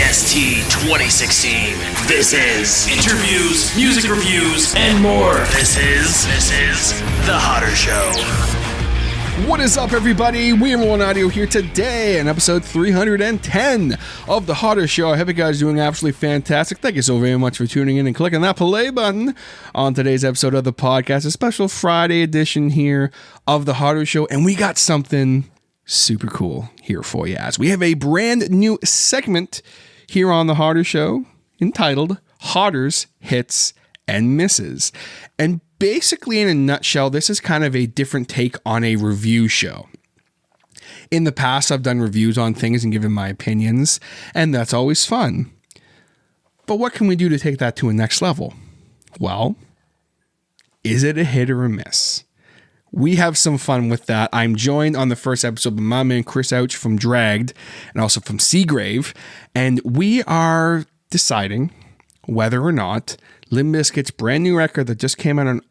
OST 2016. This is interviews, music reviews, and more. This is The Hodder Show. What is up, everybody? We are One Audio here today in episode 310 of The Hodder Show. I hope you guys are doing absolutely fantastic. Thank you so very much for tuning in and clicking that play button on today's episode of the podcast, a special Friday edition here of The Hodder Show. And we got something super cool here for you, as we have a brand new segment here on The Hodder Show entitled Hodder's Hits and Misses. And basically, in a nutshell, this is kind of a different take on a review show. In the past, I've done reviews on things and given my opinions, and that's always fun. But what can we do to take that to a next level? Well, is it a hit or a miss? We have some fun with that. I'm joined on the first episode by my man Chris Osuch from Dragged and also from Seagrave, and we are deciding whether or not Limp Bizkit's brand new record that just came out on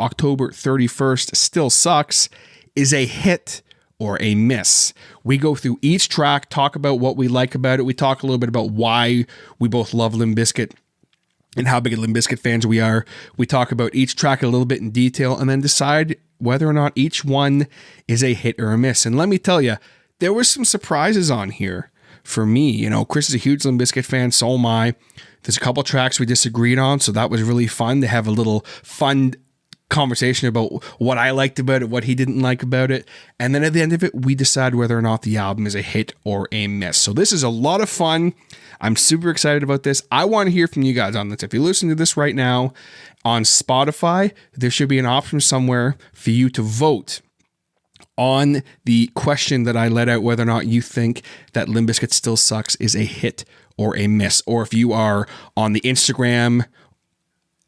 October 31st, Still Sucks, is a hit or a miss. We go through each track, talk about what we like about it. We talk a little bit about why we both love Limp Bizkit and how big of Limp Bizkit fans we are. We talk about each track a little bit in detail and then decide whether or not each one is a hit or a miss. And let me tell you, there were some surprises on here for me. You know, Chris is a huge Limp Bizkit fan, so am I. There's a couple tracks we disagreed on, so that was really fun to have a little fun conversation about what I liked about it, what he didn't like about it. And then at the end of it, we decide whether or not the album is a hit or a miss. So this is a lot of fun. I'm super excited about this. I want to hear from you guys on this. If you're listening to this right now on Spotify, there should be an option somewhere for you to vote on the question that I let out, whether or not you think that Limp Bizkit Still Sucks is a hit or a miss. Or if you are on the Instagram,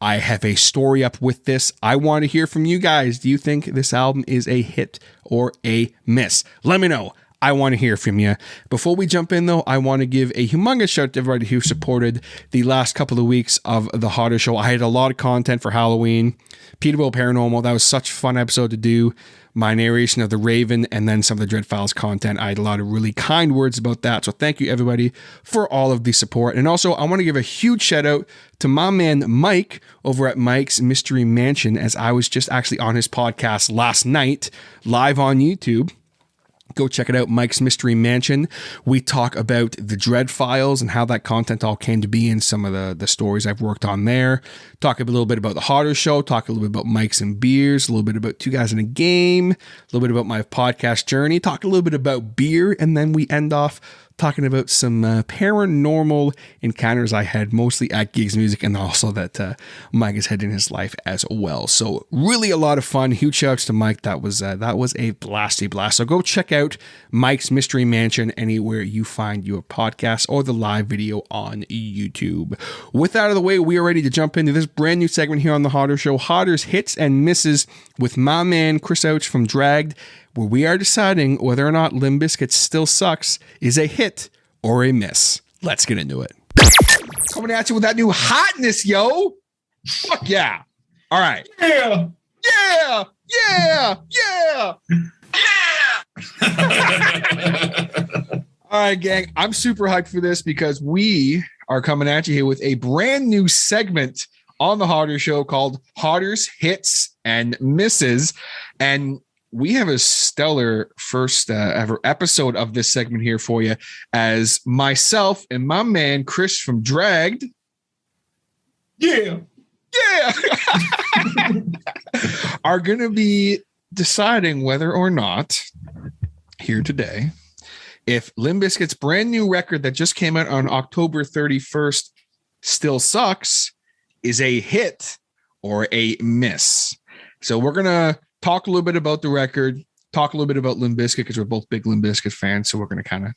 I have a story up with this. I want to hear from you guys. Do you think this album is a hit or a miss? Let me know. I want to hear from you. Before we jump in, though, I want to give a humongous shout out to everybody who supported the last couple of weeks of The Hodder Show. I had a lot of content for Halloween. Peterbilt Paranormal, that was such a fun episode to do. My narration of The Raven and then some of the Dread Files content. I had a lot of really kind words about that. So thank you, everybody, for all of the support. And also, I want to give a huge shout out to my man Mike over at Mike's Mystery Mansion, as I was just actually on his podcast last night, live on YouTube. Go check it out, Mike's Mystery Mansion. We talk about the Dread Files and how that content all came to be and some of the stories I've worked on there. Talk a little bit about the Hodder Show. Talk a little bit about Mikes and Beers. A little bit about Two Guys in a Game. A little bit about my podcast journey. Talk a little bit about beer. And then we end off talking about some paranormal encounters I had, mostly at Gigs Music, and also that Mike has had in his life as well. So really a lot of fun. Huge shouts to Mike. That was a blasty blast. So go check out Mike's Mystery Mansion anywhere you find your podcast or the live video on YouTube. With that out of the way, we are ready to jump into this brand new segment here on The Hodder Show, Hodder's Hits and Misses, with my man Chris Osuch from Dragged, where we are deciding whether or not Limp Bizkit Still Sucks is a hit or a miss. Let's get into it. Coming at you with that new hotness, yo. Fuck yeah. All right. Yeah. Yeah. Yeah. Yeah. All right, gang. I'm super hyped for this because we are coming at you here with a brand new segment on The Hodder Show called Hodder's Hits and Misses. And we have a stellar first ever episode of this segment here for you, as myself and my man Chris from Dragged. Yeah. Are going to be deciding whether or not here today, if Limp Bizkit's brand new record that just came out on October 31st, Still Sucks, is a hit or a miss. So we're going to talk a little bit about the record, talk a little bit about Limp Bizkit, because we're both big Limp Bizkit fans. So we're going to kind of,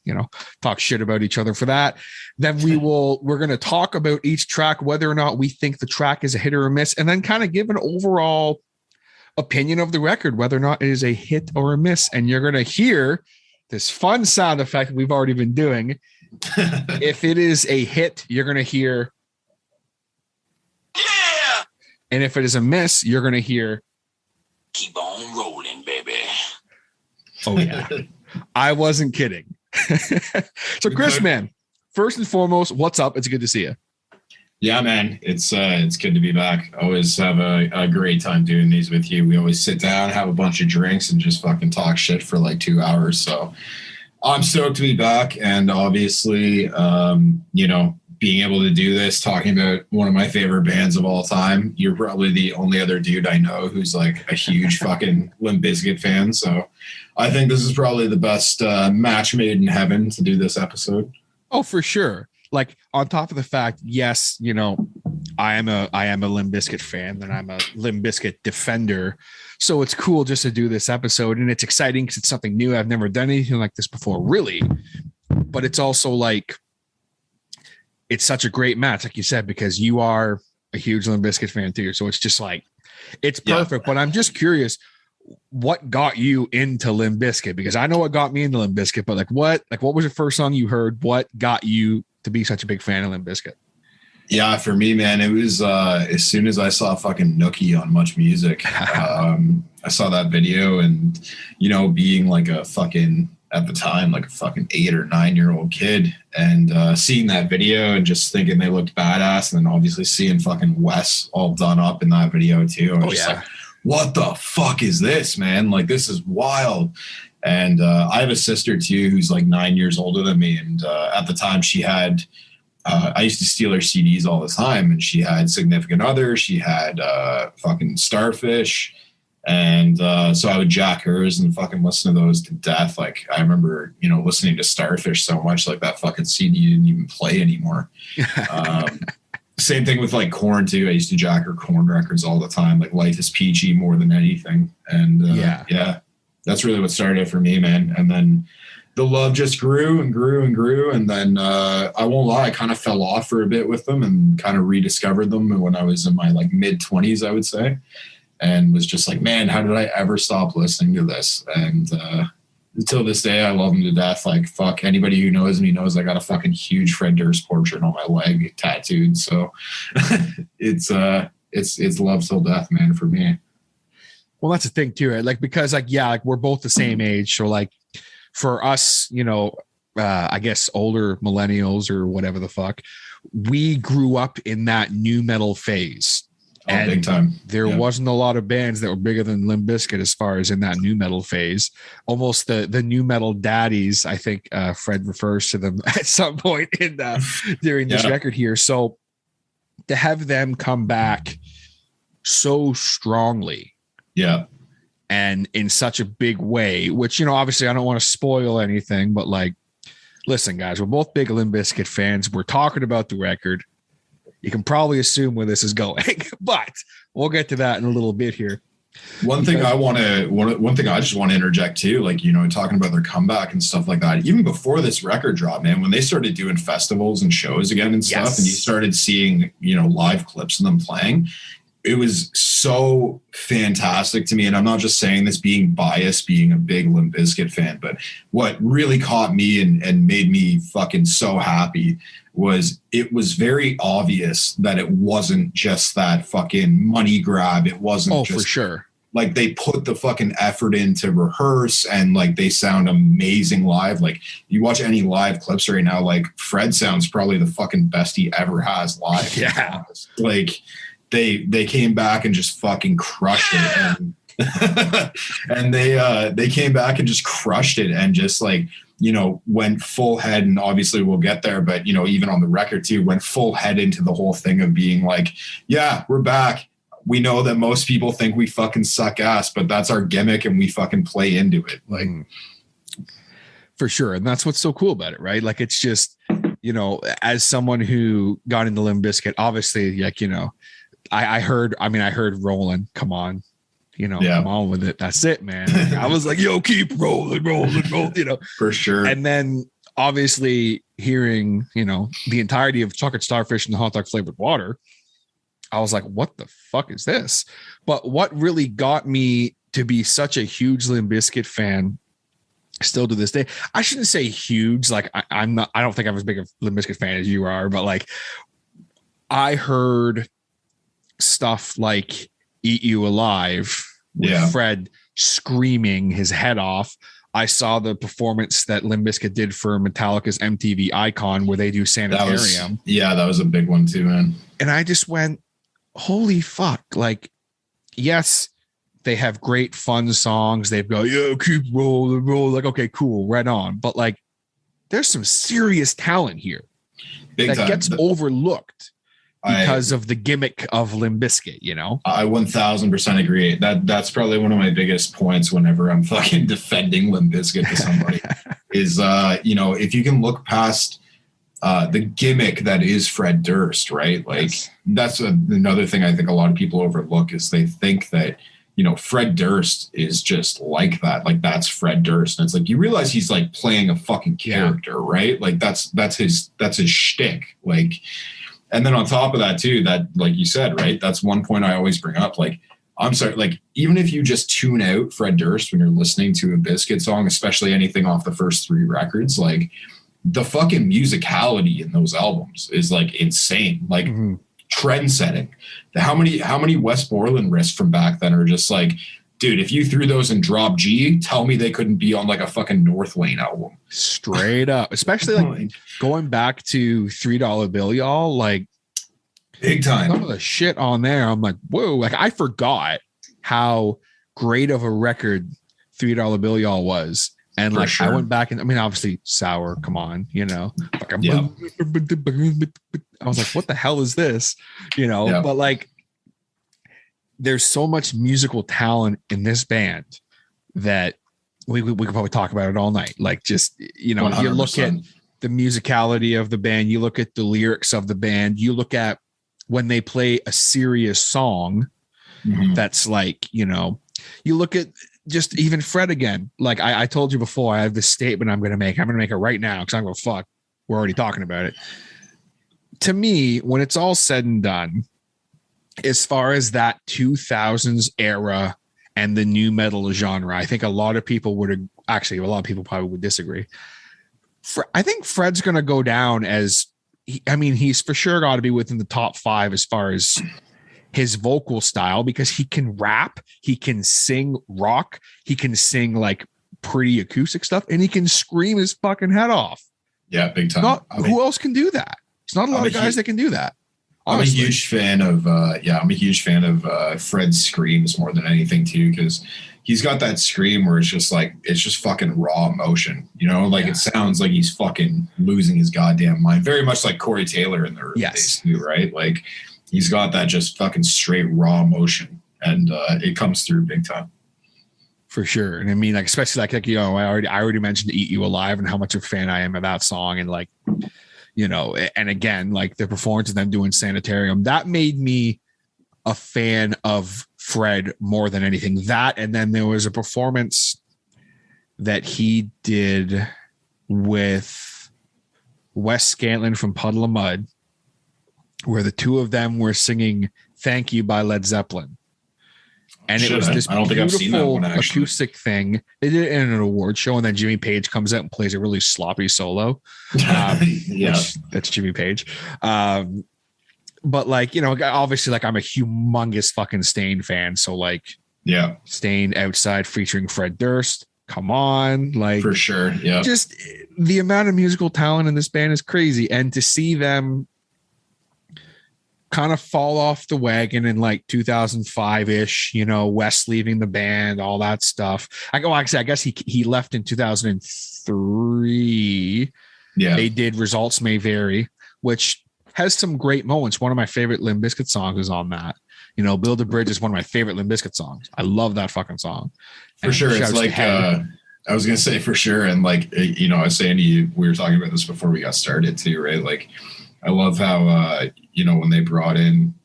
talk shit about each other for that. Then we're going to talk about each track, whether or not we think the track is a hit or a miss, and then kind of give an overall opinion of the record, whether or not it is a hit or a miss. And you're going to hear this fun sound effect that we've already been doing. If it is a hit, you're going to hear, yeah. And if it is a miss, you're going to hear, keep on rolling, baby. Oh, yeah. I wasn't kidding. So, Chris, man, first and foremost, what's up? It's good to see you. Yeah, man, it's good to be back. Always have a great time doing these with you. We always sit down, have a bunch of drinks, and just fucking talk shit for like 2 hours. So I'm stoked to be back, and obviously, being able to do this, talking about one of my favorite bands of all time. You're probably the only other dude I know who's like a huge fucking Limp Bizkit fan. So I think this is probably the best match made in heaven to do this episode. Oh, for sure. Like, on top of the fact, yes, I am a Limp Bizkit fan, and I'm a Limp Bizkit defender. So it's cool just to do this episode, and it's exciting because it's something new. I've never done anything like this before, really. But it's also like, it's such a great match, like you said, because you are a huge Limp Bizkit fan too. So it's just like, it's perfect. Yeah. But I'm just curious, what got you into Limp Bizkit? Because I know what got me into Limp Bizkit, but what was the first song you heard? What got you to be such a big fan of Limp Bizkit? Yeah, for me, man, it was as soon as I saw fucking Nookie on Much Music. I saw that video, and being like a fucking, at the time, like a fucking 8 or 9 year old kid, and seeing that video and just thinking they looked badass, and then obviously seeing fucking Wes all done up in that video too. I was like, what the fuck is this, man? Like, this is wild. And I have a sister too who's like 9 years older than me, and at the time she had I used to steal her CDs all the time, and she had Significant Other, she had fucking Starfish, and so I would jack hers and fucking listen to those to death. Like, I remember listening to Starfish so much, like that fucking CD didn't even play anymore. Same thing with like Korn too. I used to jack her Korn records all the time, like Life is Peachy more than anything. And yeah, that's really what started it for me, man. And then the love just grew and grew and grew. And then I won't lie, I kind of fell off for a bit with them and kind of rediscovered them when I was in my like mid-20s, I would say, and was just like, man, how did I ever stop listening to this? And until this day, I love them to death. Like, fuck, anybody who knows me knows I got a fucking huge Fred Durst portrait on my leg tattooed. So it's love till death, man, for me. Well, that's the thing too, right? Like, because like we're both the same age. So like for us, I guess older millennials or whatever the fuck, we grew up in that new metal phase. And big time. There wasn't a lot of bands that were bigger than Limp Bizkit as far as in that new metal phase. Almost the new metal daddies, I think Fred refers to them at some point in during this record here. So to have them come back so strongly, and in such a big way, which obviously I don't want to spoil anything, but like, listen, guys, we're both big Limp Bizkit fans. We're talking about the record. You can probably assume where this is going, but we'll get to that in a little bit here. One thing I just want to interject too, like, talking about their comeback and stuff like that, even before this record drop, man, when they started doing festivals and shows again and stuff, and you started seeing, live clips of them playing, it was so fantastic to me. And I'm not just saying this being biased, being a big Limp Bizkit fan, but what really caught me and made me fucking so happy was it was very obvious that it wasn't just that fucking money grab. It wasn't just, for sure. Like, they put the fucking effort in to rehearse, and like they sound amazing live. Like, you watch any live clips right now, like Fred sounds probably the fucking best he ever has live. Yeah. Like, they came back and just fucking crushed it. And, and they came back and just crushed it and just like, went full head, and obviously we'll get there, but even on the record too, went full head into the whole thing of being like, yeah, we're back. We know that most people think we fucking suck ass, but that's our gimmick and we fucking play into it. Like, for sure. And that's what's so cool about it, right? Like, it's just, as someone who got into Limp Bizkit, obviously, like, I heard Rollin', come on, come on with it. That's it, man. Like, I was like, yo, keep rolling, for sure. And then obviously hearing, the entirety of Chocolate Starfish and the Hot Dog Flavored Water, I was like, what the fuck is this? But what really got me to be such a huge Limp Bizkit fan still to this day, I shouldn't say huge. Like, I don't think I'm as big a Limp Bizkit fan as you are, but like, I heard stuff like Eat You Alive with Fred screaming his head off I saw the performance that Limp Bizkit did for Metallica's MTV Icon where they do Sanitarium. That was a big one too, man. And I just went, holy fuck. Like, yes, they have great fun songs. They've got, keep rolling, roll. Like, okay, cool, right on. But like, there's some serious talent here that gets overlooked because of the gimmick of Limp Bizkit, you know? I 1000% agree. That's probably one of my biggest points whenever I'm fucking defending Limp Bizkit to somebody is, if you can look past the gimmick that is Fred Durst, right? Like that's another thing I think a lot of people overlook is they think that, Fred Durst is just like that. Like that's Fred Durst. And it's like, you realize he's like playing a fucking character, right? Like that's his shtick. Like, and then on top of that too, that like you said, right? That's one point I always bring up. Like, I'm sorry, like even if you just tune out Fred Durst when you're listening to a Bizkit song, especially anything off the first 3 records, like the fucking musicality in those albums is like insane, like trend setting. How many Wes Borland riffs from back then are just like, dude, if you threw those in drop G, tell me they couldn't be on like a fucking North Lane album. Straight up. Especially like going back to $3 Bill, y'all, like big time. Some of the shit on there, I'm like, whoa, like I forgot how great of a record $3 Bill, y'all was. And like I went back and I mean, obviously Sour, come on, like I was like, what the hell is this? But like there's so much musical talent in this band that we could probably talk about it all night. Like just, you 100%. look at the musicality of the band, you look at the lyrics of the band, you look at when they play a serious song that's like, you look at just even Fred again. Like I told you before, I have this statement I'm going to make it right now because I'm going to fuck. We're already talking about it. To me, when it's all said and done, as far as that 2000s era and the new metal genre, I think a lot of people probably would disagree. I think Fred's going to go down as, he's for sure got to be within the top 5 as far as his vocal style because he can rap, he can sing rock, he can sing like pretty acoustic stuff, and he can scream his fucking head off. Yeah, big time. Who else can do that? It's not a lot of guys that can do that. Honestly. I'm a huge fan of Fred's screams more than anything too, because he's got that scream where it's just fucking raw emotion, it sounds like he's fucking losing his goddamn mind. Very much like Corey Taylor in the early days too, right? Like he's got that just fucking straight raw emotion and it comes through big time. For sure. And I mean, like, especially like, I already mentioned Eat You Alive and how much of a fan I am of that song. And like, and again, like the performance of them doing Sanitarium, that made me a fan of Fred more than anything. That, and then there was a performance that he did with Wes Scantlin from Puddle of Mud, where the two of them were singing Thank You by Led Zeppelin. And it was this beautiful acoustic thing. They did it in an award show, and then Jimmy Page comes out and plays a really sloppy solo. That's Jimmy Page. But like, obviously, like I'm a humongous fucking Stain fan. So like, Stain Outside featuring Fred Durst. Come on, like for sure. Yeah. Just the amount of musical talent in this band is crazy. And to see them kind of fall off the wagon in like 2005-ish, Wes leaving the band, all that stuff. I guess he left in 2003. Yeah. They did Results May Vary, which has some great moments. One of my favorite Limp Bizkit songs is on that. Build a Bridge is one of my favorite Limp Bizkit songs. I love that fucking song. For sure. It's like, I was going to say for sure. And like, I was saying to you, we were talking about this before we got started too, right? Like, I love how, when they brought in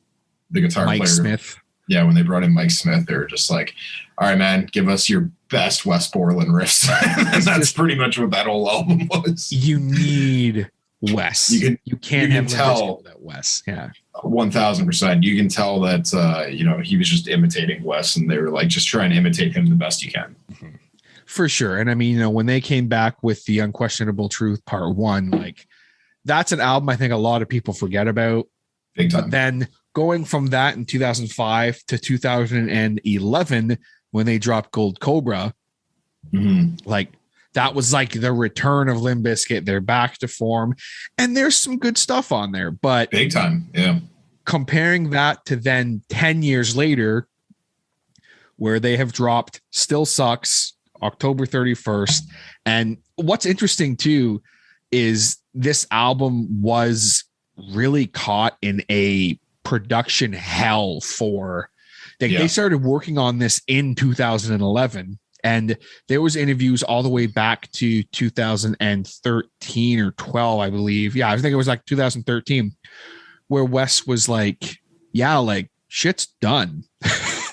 the guitar Mike player, Smith. Yeah, when they brought in Mike Smith, they were just like, all right, man, give us your best Wes Borland riffs. And that's pretty much what that whole album was. You need Wes. You can't tell that Wes. Yeah. 1000%. You can tell that, he was just imitating Wes, and they were like, just trying to imitate him the best you can. Mm-hmm. For sure. And I mean, when they came back with the Unquestionable Truth Part 1, like, that's an album I think a lot of people forget about. Big time. But then going from that in 2005 to 2011, when they dropped Gold Cobra, Like that was like the return of Limp Bizkit. They're back to form, and there's some good stuff on there, but big time. Yeah. Comparing that to then 10 years later, where they have dropped Still Sucks October 31st. And what's interesting too is this album was really caught in a production hell for they started working on this in 2011, and there was interviews all the way back to 2013 or 12, I believe. Yeah, I think it was like 2013, where Wes was like, yeah, like shit's done.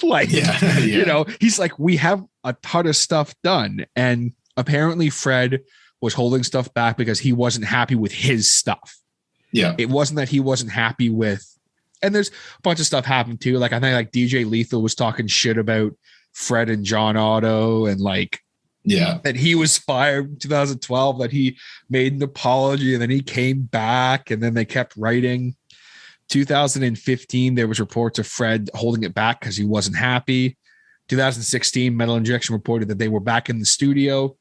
Like, you know, he's like, we have a ton of stuff done. And apparently Fred was holding stuff back because he wasn't happy with his stuff. Yeah. It wasn't that he wasn't happy with, and there's a bunch of stuff happened too. Like I think like DJ Lethal was talking shit about Fred and John Otto, and like, that he was fired in 2012, that he made an apology and then he came back and then they kept writing. 2015, there was reports of Fred holding it back because he wasn't happy. 2016, Metal Injection reported that they were back in the studio.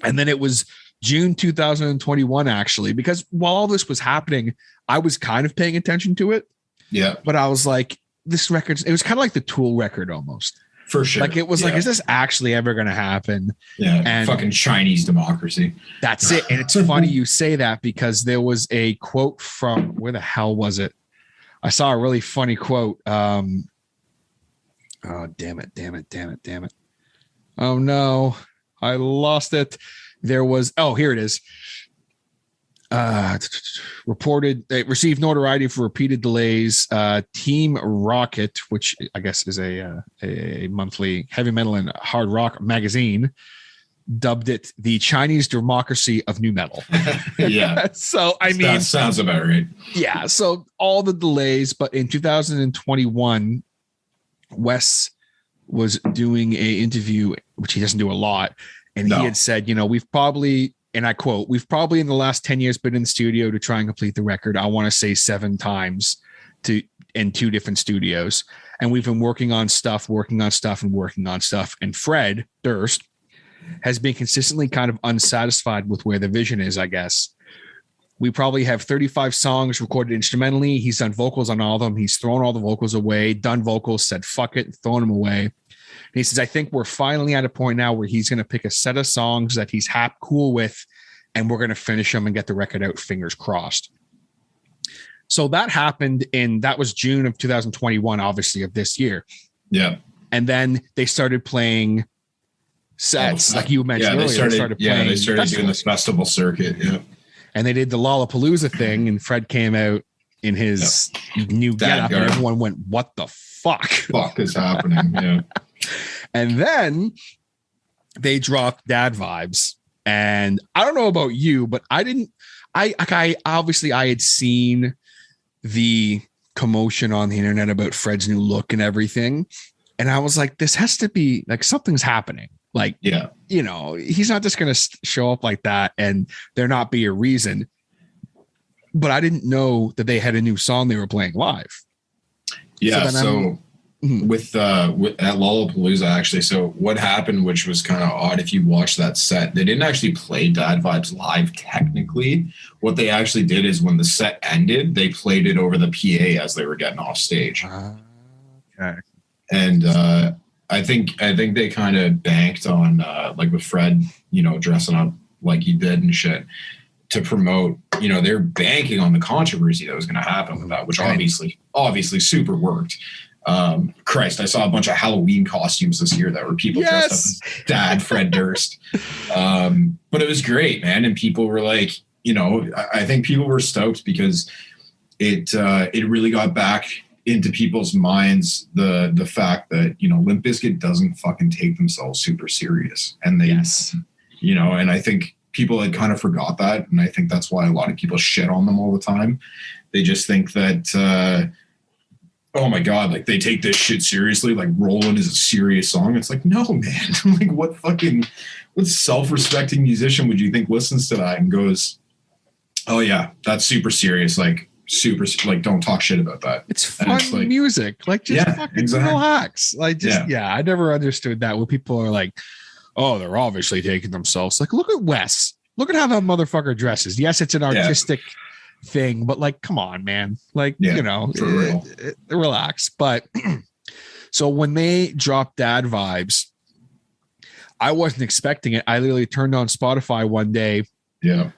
And then it was June 2021, actually, because while all this was happening, I was kind of paying attention to it. Yeah. But I was like, this record, it was kind of like the Tool record almost. For sure. Like it was like, is this actually ever going to happen? Yeah. And fucking Chinese democracy. That's it. And it's funny you say that, because there was a quote from, where the hell was it? I saw a really funny quote. Oh, damn it. Oh no, I lost it. There was, here it is. Reported they received notoriety for repeated delays. Team Rocket, which I guess is a monthly heavy metal and hard rock magazine, dubbed it the Chinese democracy of new metal. Yeah. So I mean, that sounds about right. Yeah. So all the delays, but in 2021, Wes was doing a interview, which he doesn't do a lot, and he had said, you know, we've probably, and I quote, we've probably in the last 10 years been in the studio to try and complete the record. I want to say 7 times in 2 different studios. And we've been working on stuff. And Fred Durst has been consistently kind of unsatisfied with where the vision is, I guess. We probably have 35 songs recorded instrumentally. He's done vocals on all of them. He's thrown all the vocals away, done vocals, said, fuck it, thrown them away. And he says, I think we're finally at a point now where he's going to pick a set of songs that he's cool with, and we're going to finish them and get the record out, fingers crossed. So that happened that was June of 2021, obviously, of this year. Yeah. And then they started playing sets, like you mentioned earlier. They started doing this festival circuit. Yeah. And they did the Lollapalooza thing, and Fred came out in his new getup, and everyone went, what the fuck? Fuck is happening? Yeah. And then they dropped Dad Vibes. And I don't know about you, but I obviously I had seen the commotion on the internet about Fred's new look and everything. And I was like, this has to be like, something's happening. Like, you know, he's not just going to show up like that and there not be a reason. But I didn't know that they had a new song they were playing live. Yeah. So with at Lollapalooza, actually, so what happened, which was kind of odd, if you watch that set, they didn't actually play Dad Vibes live technically. What they actually did is when the set ended, they played it over the PA as they were getting off stage. Okay. And I think they kind of banked on like with Fred, you know, dressing up like he did and shit to promote, you know, they're banking on the controversy that was going to happen with that, which obviously super worked. Christ, I saw a bunch of Halloween costumes this year that were people dressed up as Dad Fred Durst. But it was great, man. And people were like, you know, I think people were stoked because it really got back into people's minds the fact that, you know, Limp Bizkit doesn't fucking take themselves super serious. And they, you know, and I think people had kind of forgot that. And I think that's why a lot of people shit on them all the time. They just think that, oh my God, like they take this shit seriously. Like Rollin' is a serious song. It's like, no, man. Like what self-respecting musician would you think listens to that and goes, oh yeah, that's super serious. Like super, like don't talk shit about that. It's fun music. Like just fucking relax. Like just, I never understood that when people are like, oh, they're obviously taking themselves. Like, look at Wes. Look at how that motherfucker dresses. Yes, it's an artistic thing, but like, come on, man. Like, relax. But so when they dropped Dad Vibes, I wasn't expecting it. I literally turned on Spotify one day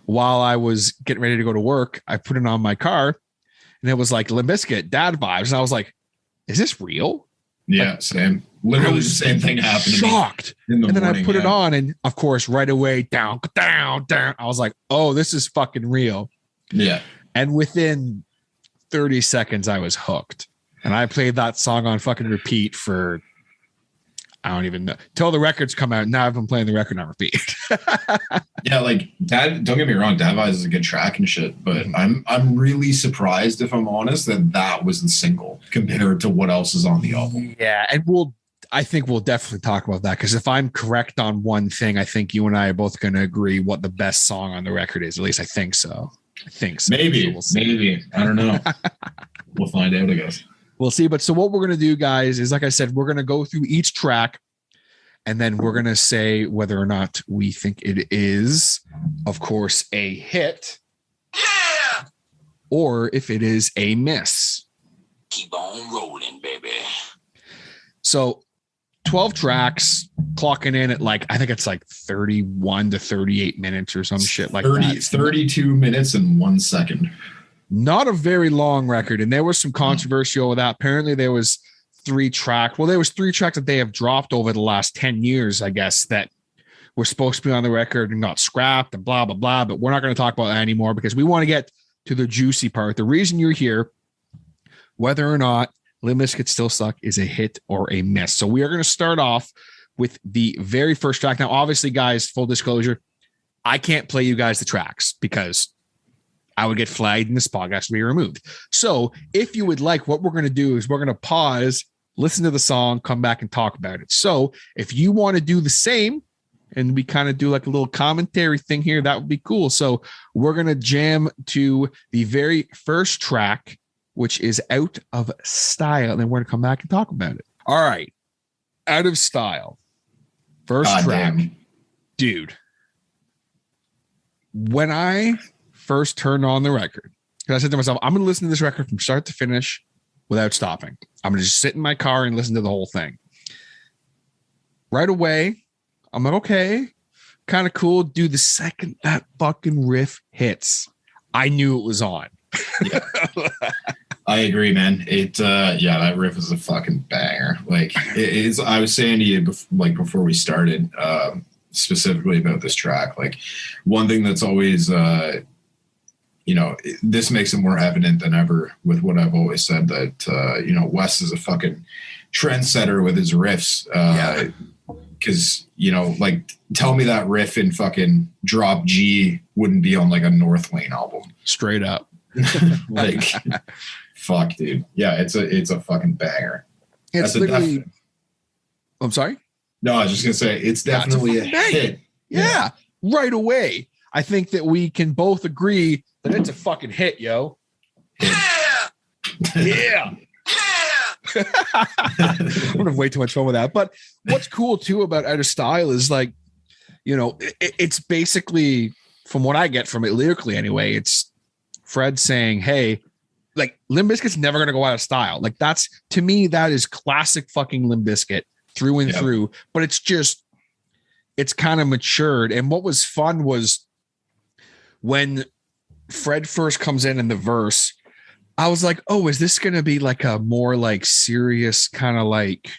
while I was getting ready to go to work. I put it on my car and it was like Limp Bizkit, Dad Vibes. And I was like, is this real? Yeah, like, same. Literally the same thing happened. Shocked. In the and then morning, I put it on, and of course, right away, down. I was like, oh, this is fucking real. Yeah. And within 30 seconds, I was hooked. And I played that song on fucking repeat for, I don't even know, till the records come out. Now I've been playing the record on repeat. Yeah, like Dad, don't get me wrong, Dad Vibes is a good track and shit, but I'm really surprised, if I'm honest, that was the single compared to what else is on the album. Yeah, and I think we'll definitely talk about that, because if I'm correct on one thing, I think you and I are both going to agree what the best song on the record is. At least I think so. Maybe, so we'll maybe. I don't know. We'll find out, I guess. We'll see. But so what we're going to do, guys, is like I said, we're going to go through each track, and then we're going to say whether or not we think it is, of course, a hit, or if it is a miss. Keep on rolling, baby. So 12 tracks, clocking in at like, I think it's like 31 to 38 minutes or some shit like 32 minutes and 1 second. Not a very long record. And there was some controversy over that. Apparently there was 3 tracks that they have dropped over the last 10 years, I guess, that were supposed to be on the record and got scrapped and blah, blah, blah. But we're not going to talk about that anymore, because we want to get to the juicy part. The reason you're here, whether or not Limp Bizkit Still Suck is a hit or a miss. So we are going to start off with the very first track. Now, obviously, guys, full disclosure, I can't play you guys the tracks because I would get flagged and this podcast to be removed. So if you would like, what we're going to do is we're going to pause, listen to the song, come back and talk about it. So if you want to do the same and we kind of do like a little commentary thing here, that would be cool. So we're going to jam to the very first track, which is Out of Style. And then we're going to come back and talk about it. All right. Out of Style. First track. Damn. Dude. When I first turned on the record, because I said to myself, I'm going to listen to this record from start to finish without stopping. I'm going to just sit in my car and listen to the whole thing. Right away, I'm like, okay, kind of cool. Dude, the second that fucking riff hits, I knew it was on. Yeah. I agree, man. That riff is a fucking banger. Like it is. I was saying to you before we started, specifically about this track. Like one thing that's always, this makes it more evident than ever with what I've always said, that Wes is a fucking trendsetter with his riffs. Because tell me that riff in fucking Drop G wouldn't be on like a North Lane album. Straight up. Like. Fuck, dude. Yeah, it's a fucking banger. It's literally. I'm sorry? No, I was just gonna say it's definitely a hit. Yeah, right away. I think that we can both agree that it's a fucking hit, yo. Yeah. I'm gonna have way too much fun with that. But what's cool too about Out of Style is like, it's basically, from what I get from it lyrically anyway, it's Fred saying, hey, like Limp Bizkit's never going to go out of style. Like that's, to me, that is classic fucking Limp Bizkit through and through, but it's kind of matured. And what was fun was when Fred first comes in the verse, I was like, oh, is this going to be like a more like serious kind of like,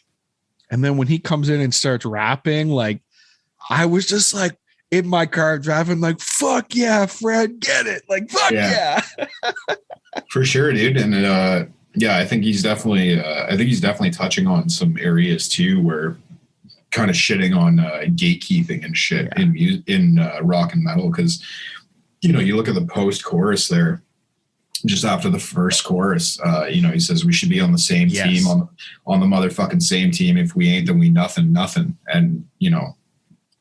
and then when he comes in and starts rapping, like I was just like in my car driving like, fuck yeah, Fred, get it. Like, fuck yeah. For sure, dude. And I think he's definitely touching on some areas too where kind of shitting on gatekeeping and shit in rock and metal, because you look at the post chorus there, just after the first chorus, he says we should be on the same team, on the motherfucking same team. If we ain't, then we nothing. And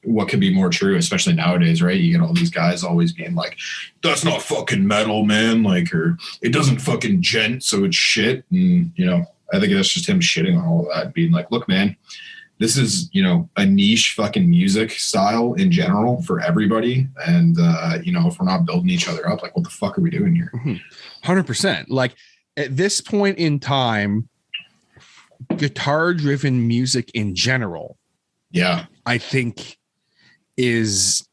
what could be more true, especially nowadays, right? You get all these guys always being like, that's not fucking metal, man. Like, or it doesn't fucking gent, so it's shit. And, I think that's just him shitting on all of that and being like, look, man, this is, you know, a niche fucking music style in general for everybody. And, you know, if we're not building each other up, like, what the fuck are we doing here? 100%. Like, at this point in time, guitar-driven music in general, I think is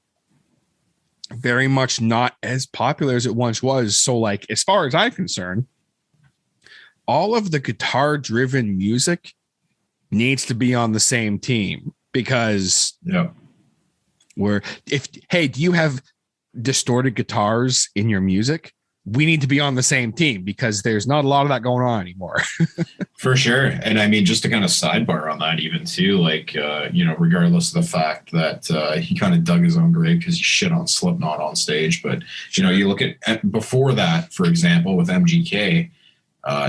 very much not as popular as it once was. So, like, as far as I'm concerned, all of the guitar-driven music needs to be on the same team, because do you have distorted guitars in your music? We need to be on the same team, because there's not a lot of that going on anymore. For sure. And I mean, just to kind of sidebar on that even too, like, you know, regardless of the fact that he kind of dug his own grave because he shit on Slipknot on stage. But, you know, you look at before that, for example, with MGK,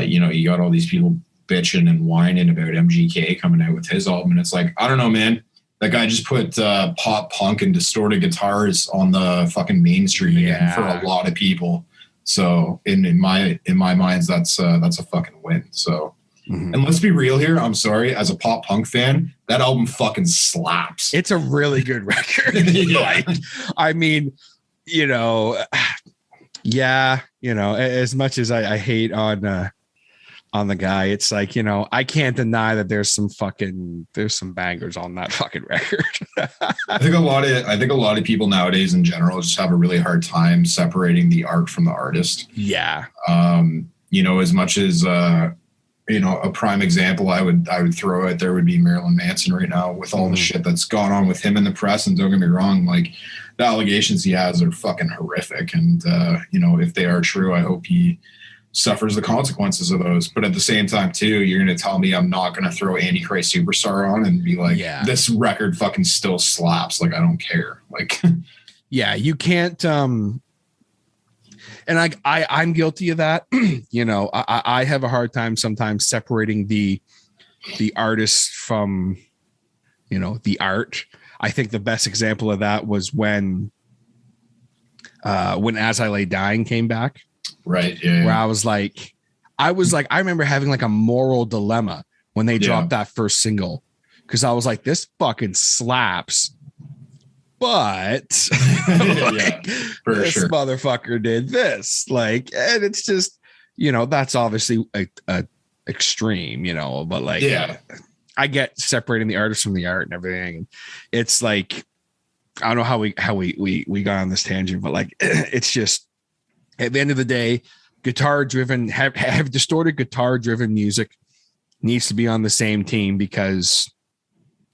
you know, you got all these people bitching and whining about MGK coming out with his album. And it's like, I don't know, man. That guy just put pop punk and distorted guitars on the fucking mainstream again for a lot of people. So in my minds, that's a fucking win. So, and let's be real here. I'm sorry, as a pop punk fan, that album fucking slaps. It's a really good record. Like, I mean, you know, you know, as much as I hate on the guy, it's like, you know, I can't deny that there's some bangers on that fucking record. I think a lot of people nowadays in general just have a really hard time separating the art from the artist. Yeah. You know, as much as you know, a prime example I would throw out there would be Marilyn Manson right now, with all the shit that's gone on with him in the press. And don't get me wrong, like, the allegations he has are fucking horrific. And you know, if they are true, I hope he suffers the consequences of those. But at the same time too, you're going to tell me I'm not going to throw Antichrist Superstar on and be like, this record fucking still slaps. Like, I don't care. Like, yeah, you can't. And I'm guilty of that. You know, I have a hard time sometimes separating the artist from, you know, the art. I think the best example of that was when As I Lay Dying came back. Right. Yeah. Where I was like, I remember having like a moral dilemma when they dropped that first single, because I was like, this fucking slaps. But like, this motherfucker did this. Like, and it's just, you know, that's obviously a extreme, you know, but like, I get separating the artist from the art and everything. It's like, I don't know how we got on this tangent, but like, it's just, at the end of the day, guitar-driven, have distorted guitar-driven music needs to be on the same team, because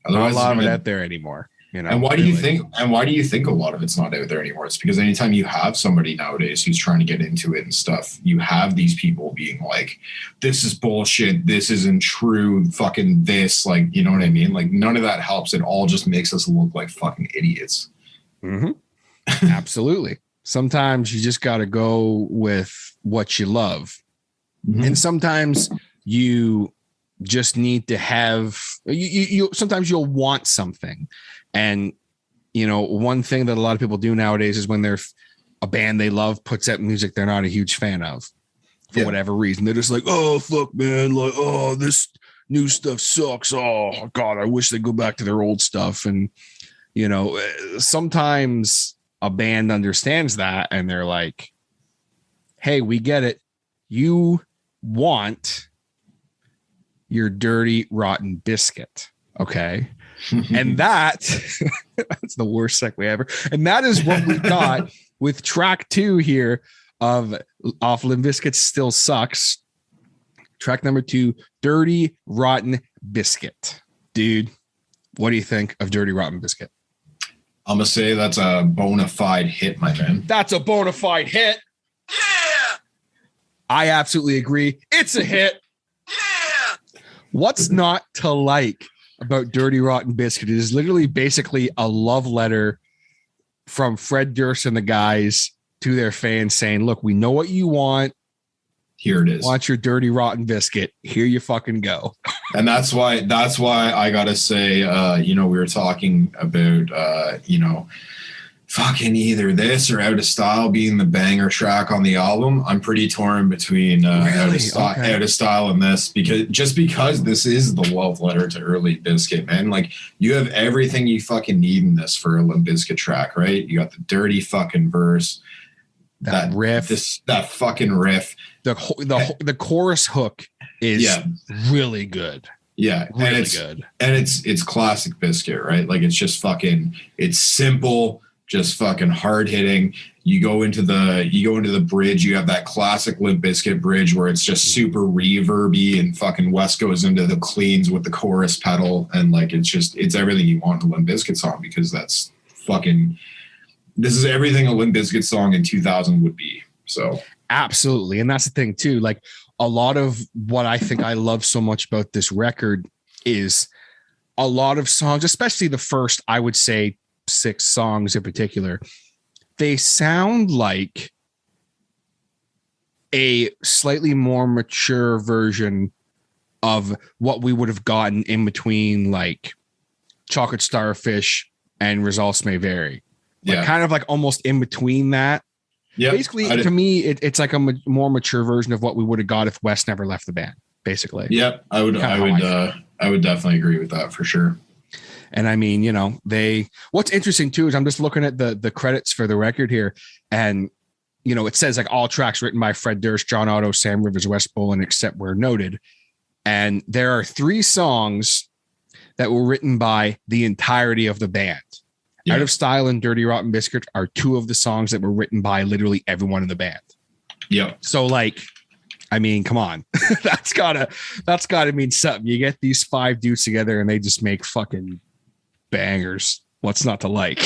not a lot of it out there anymore. You know, and why do you think a lot of it's not out there anymore? It's because anytime you have somebody nowadays who's trying to get into it and stuff, you have these people being like, "This is bullshit. This isn't true. Fucking this." Like, you know what I mean? Like, none of that helps. It all just makes us look like fucking idiots. Absolutely. Sometimes you just got to go with what you love. And sometimes you just need to have, you sometimes you'll want something. And, you know, one thing that a lot of people do nowadays is when they're a band they love puts out music they're not a huge fan of for whatever reason. They're just like, oh, fuck, man. Like, oh, this new stuff sucks. Oh, God, I wish they'd go back to their old stuff. And, you know, sometimes a band understands that and they're like, hey, we get it. You want your dirty, rotten biscuit. Okay. And that's the worst segue ever. And that is what we got with track 2 here off Limp Bizkit Still Sucks. Track number 2, Dirty Rotten Biscuit. Dude, what do you think of Dirty Rotten Biscuit? I'm going to say that's a bona fide hit, my man. That's a bona fide hit. Yeah. I absolutely agree. It's a hit. Yeah. What's not to like about Dirty Rotten Biscuit? It is literally basically a love letter from Fred Durst and the guys to their fans saying, look, we know what you want. Here it is. Want your dirty, rotten biscuit. Here you fucking go. And that's why I got to say, you know, we were talking about, you know, fucking either this or Out of Style being the banger track on the album. I'm pretty torn between Out of Style and this, because this is the love letter to early Bizkit, man. Like, you have everything you fucking need in this for a Limp Bizkit track, right? You got the dirty fucking verse, that riff, that fucking riff, the chorus hook is really good. Yeah, really good. And it's classic Bizkit, right? Like, it's just fucking, it's simple, just fucking hard hitting. You go into the bridge, you have that classic Limp Bizkit bridge where it's just super reverby, and fucking Wes goes into the cleans with the chorus pedal, and like, it's everything you want in a Limp Bizkit song, because this is everything a Limp Bizkit song in 2000 would be. So absolutely. And that's the thing too. Like, a lot of what I think I love so much about this record is a lot of songs, especially the first, I would say 6 songs in particular, they sound like a slightly more mature version of what we would have gotten in between, like Chocolate Starfish and Results May Vary. Like, kind of like almost in between that. Yeah, basically, to me, it's like a more mature version of what we would have got if Wes never left the band. Basically, yeah, I would definitely agree with that for sure. And I mean, what's interesting too is I'm just looking at the credits for the record here, and it says like all tracks written by Fred Durst, John Otto, Sam Rivers, Wes Bolin, except where noted. And there are 3 songs that were written by the entirety of the band. Yeah. Out of Style and Dirty Rotten Biscuit are 2 of the songs that were written by literally everyone in the band. Yeah. So like, I mean, come on, that's gotta mean something. You get these 5 dudes together and they just make fucking bangers. What's not to like?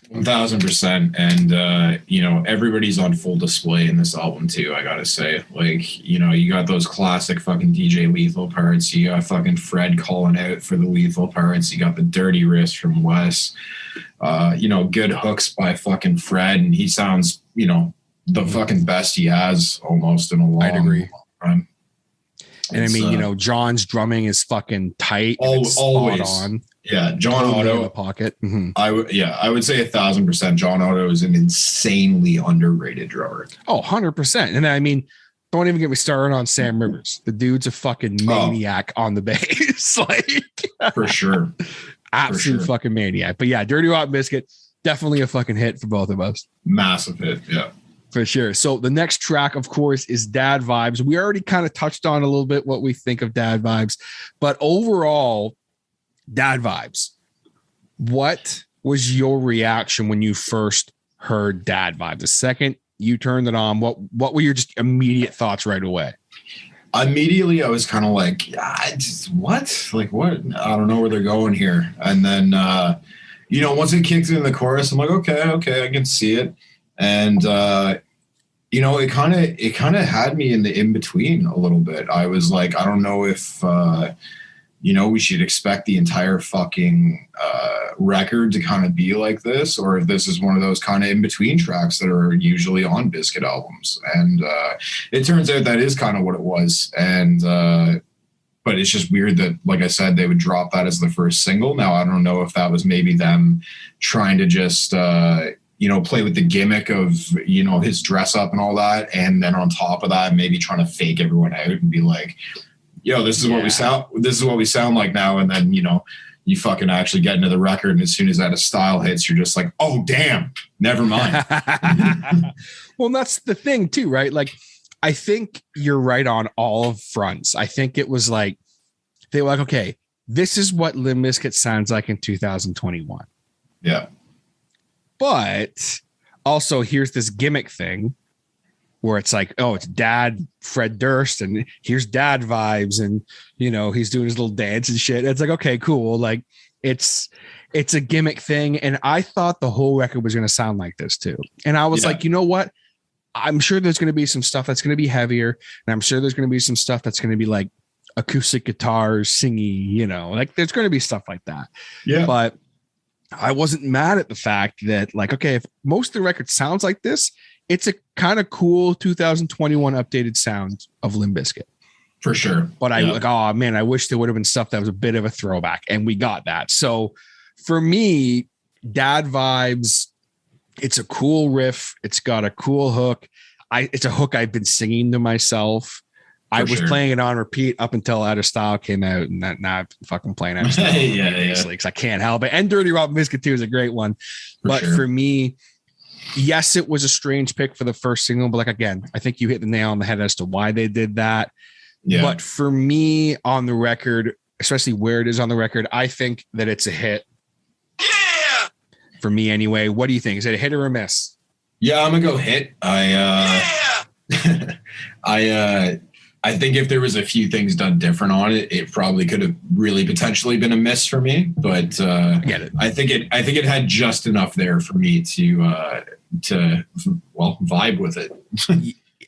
1000%. And, everybody's on full display in this album too. I gotta say, like, you got those classic fucking DJ Lethal parts. You got fucking Fred calling out for the Lethal parts. You got the dirty riffs from Wes. Good hooks by fucking Fred, and he sounds, the fucking best he has almost in a long time. And I mean, John's drumming is fucking tight. Always on. Yeah, John Otto in the pocket. Mm-hmm. I would say 1,000%. John Otto is an insanely underrated drummer. Oh, 100%. And I mean, don't even get me started on Sam Rivers. The dude's a fucking maniac on the bass. Like, for sure. Absolute fucking maniac. But yeah, Dirty Rotten Biscuit, definitely a fucking hit for both of us. Massive hit, yeah. For sure. So the next track, of course, is Dad Vibes. We already kind of touched on a little bit what we think of Dad Vibes, but overall, Dad Vibes. What was your reaction when you first heard Dad Vibes? The second you turned it on, what were your just immediate thoughts right away? Immediately, I was kind of like, what? Like, what? I don't know where they're going here. And then, once it kicked in the chorus, I'm like, okay, I can see it. And, it kind of had me in the in-between a little bit. I was like, I don't know if, we should expect the entire fucking record to kind of be like this, or if this is one of those kind of in-between tracks that are usually on Bizkit albums. And it turns out that is kind of what it was. And but it's just weird that, like I said, they would drop that as the first single. Now, I don't know if that was maybe them trying to just play with the gimmick of, his dress up and all that. And then on top of that, maybe trying to fake everyone out and be like, yo, this is what we sound like now. And then, you fucking actually get into the record, and as soon as Out of Style hits, you're just like, oh, damn, never mind. Well, that's the thing too, right? Like, I think you're right on all fronts. I think it was like, they were like, okay, this is what Limp Bizkit sounds like in 2021. Yeah. But also, here's this gimmick thing where it's like, oh, it's Dad Fred Durst, and here's Dad Vibes, and he's doing his little dance and shit. It's like, okay, cool. Like, it's a gimmick thing. And I thought the whole record was going to sound like this too. And I was like, you know what? I'm sure there's going to be some stuff that's going to be heavier, and I'm sure there's going to be some stuff that's going to be like acoustic guitars, singy, like there's going to be stuff like that. Yeah. But I wasn't mad at the fact that, like, okay, if most of the record sounds like this, it's a kind of cool 2021 updated sound of Limp Bizkit. For sure. But oh man, I wish there would have been stuff that was a bit of a throwback, and we got that. So for me, Dad Vibes It's a cool riff. It's got a cool hook. It's a hook I've been singing to myself. I was playing it on repeat up until Out of Style came out, and now I'm fucking playing Out of Style because I can't help it. And Dirty Rotten Biscuit too is a great one. For me, yes, it was a strange pick for the first single, but like again, I think you hit the nail on the head as to why they did that. Yeah. But for me, on the record, especially where it is on the record, I think that it's a hit. Yeah. For me, anyway. What do you think? Is it a hit or a miss? Yeah, I'm gonna go hit. I think if there was a few things done different on it, it probably could have really potentially been a miss for me. But I get it. I think it had just enough there for me to vibe with it.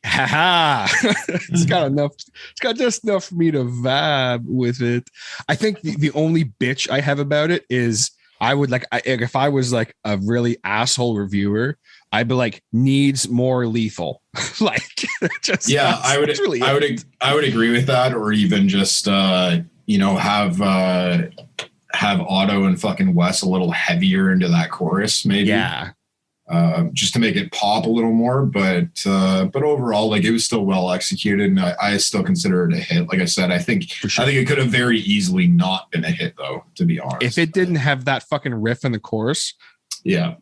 It's got just enough for me to vibe with it. I think the only bitch I have about it is I would if I was like a really asshole reviewer, I'd be like, needs more lethal. I would agree with that, or even just have Otto and fucking Wes a little heavier into that chorus, maybe. Yeah. Just to make it pop a little more, but overall, like, it was still well executed, and I still consider it a hit. Like I said, I think it could have very easily not been a hit, though, to be honest. If it didn't have that fucking riff in the chorus, yeah,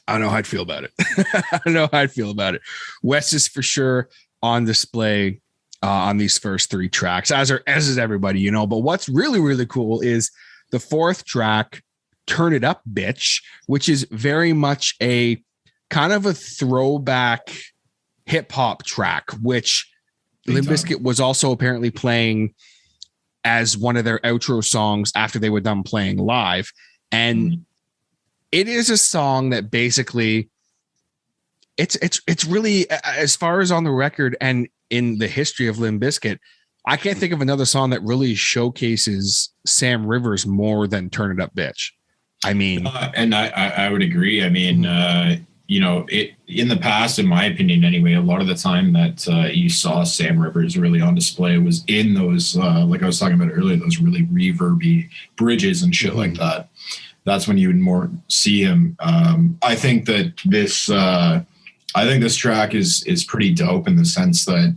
I don't know how I'd feel about it. Wes is for sure on display on these first three tracks, as is everybody, But what's really, really cool is the fourth track, Turn It Up, Bitch, which is very much a kind of a throwback hip hop track, which Limp Bizkit was also apparently playing as one of their outro songs after they were done playing live. And it is a song that basically it's really, as far as on the record and in the history of Limp Bizkit, I can't think of another song that really showcases Sam Rivers more than Turn It Up, Bitch. I mean, and I would agree. I mean, it in the past, in my opinion, anyway, a lot of the time that you saw Sam Rivers really on display was in those, like I was talking about earlier, those really reverby bridges and shit like that. That's when you would more see him. I think that this track is pretty dope in the sense that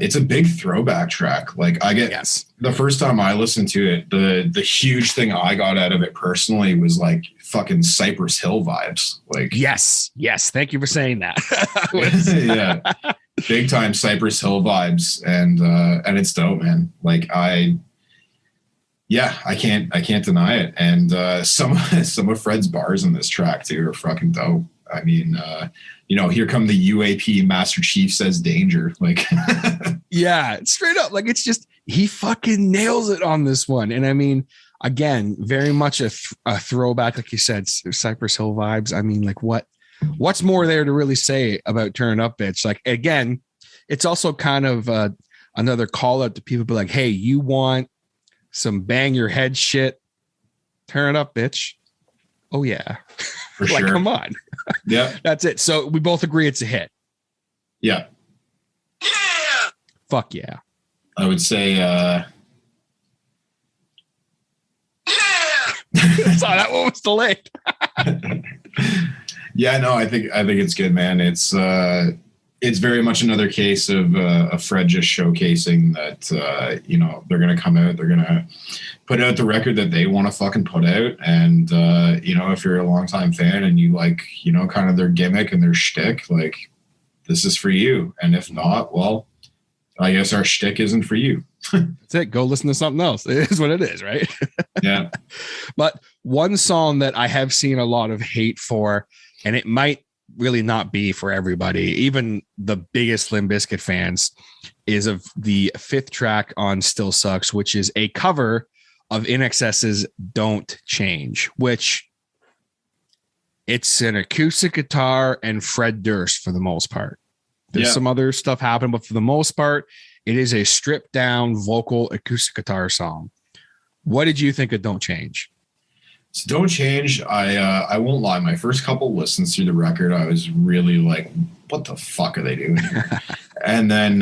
it's a big throwback track. Like, I get the first time I listened to it, the huge thing I got out of it personally was like fucking Cypress Hill vibes. Like, yes. Thank you for saying that. Yeah, big time Cypress Hill vibes, and it's dope, man. Like, I can't deny it. And some of Fred's bars in this track too are fucking dope. I mean, here come the UAP Master Chief says danger. Like, yeah, straight up. Like, it's just, he fucking nails it on this one. And I mean, again, very much a throwback, like you said, Cypress Hill vibes. I mean, like, what's more there to really say about Turn It Up, Bitch? Like, again, it's also kind of another call out to people, be like, hey, you want some bang your head shit? Turn it up, bitch. Oh yeah. For sure. Come on. Yeah. That's it. So we both agree it's a hit. Yeah. Yeah. Fuck yeah. I would say Sorry, that one was delayed. Yeah, no, I think it's good, man. It's very much another case of Fred just showcasing that they're gonna come out, they're gonna put out the record that they want to fucking put out, and if you're a longtime fan and you like kind of their gimmick and their shtick, like, this is for you, and if not, well, I guess our shtick isn't for you. That's it. Go listen to something else. It is what it is, right? Yeah. But one song that I have seen a lot of hate for, and it might really not be for everybody, even the biggest Limp Bizkit fans, is of the fifth track on Still Sucks, which is a cover of INXS's Don't Change, which it's an acoustic guitar and Fred Durst for the most part. There's some other stuff happening, but for the most part, it is a stripped down vocal acoustic guitar song. What did you think of Don't Change? So Don't Change, I won't lie. My first couple listens through the record, I was really like, what the fuck are they doing here? And then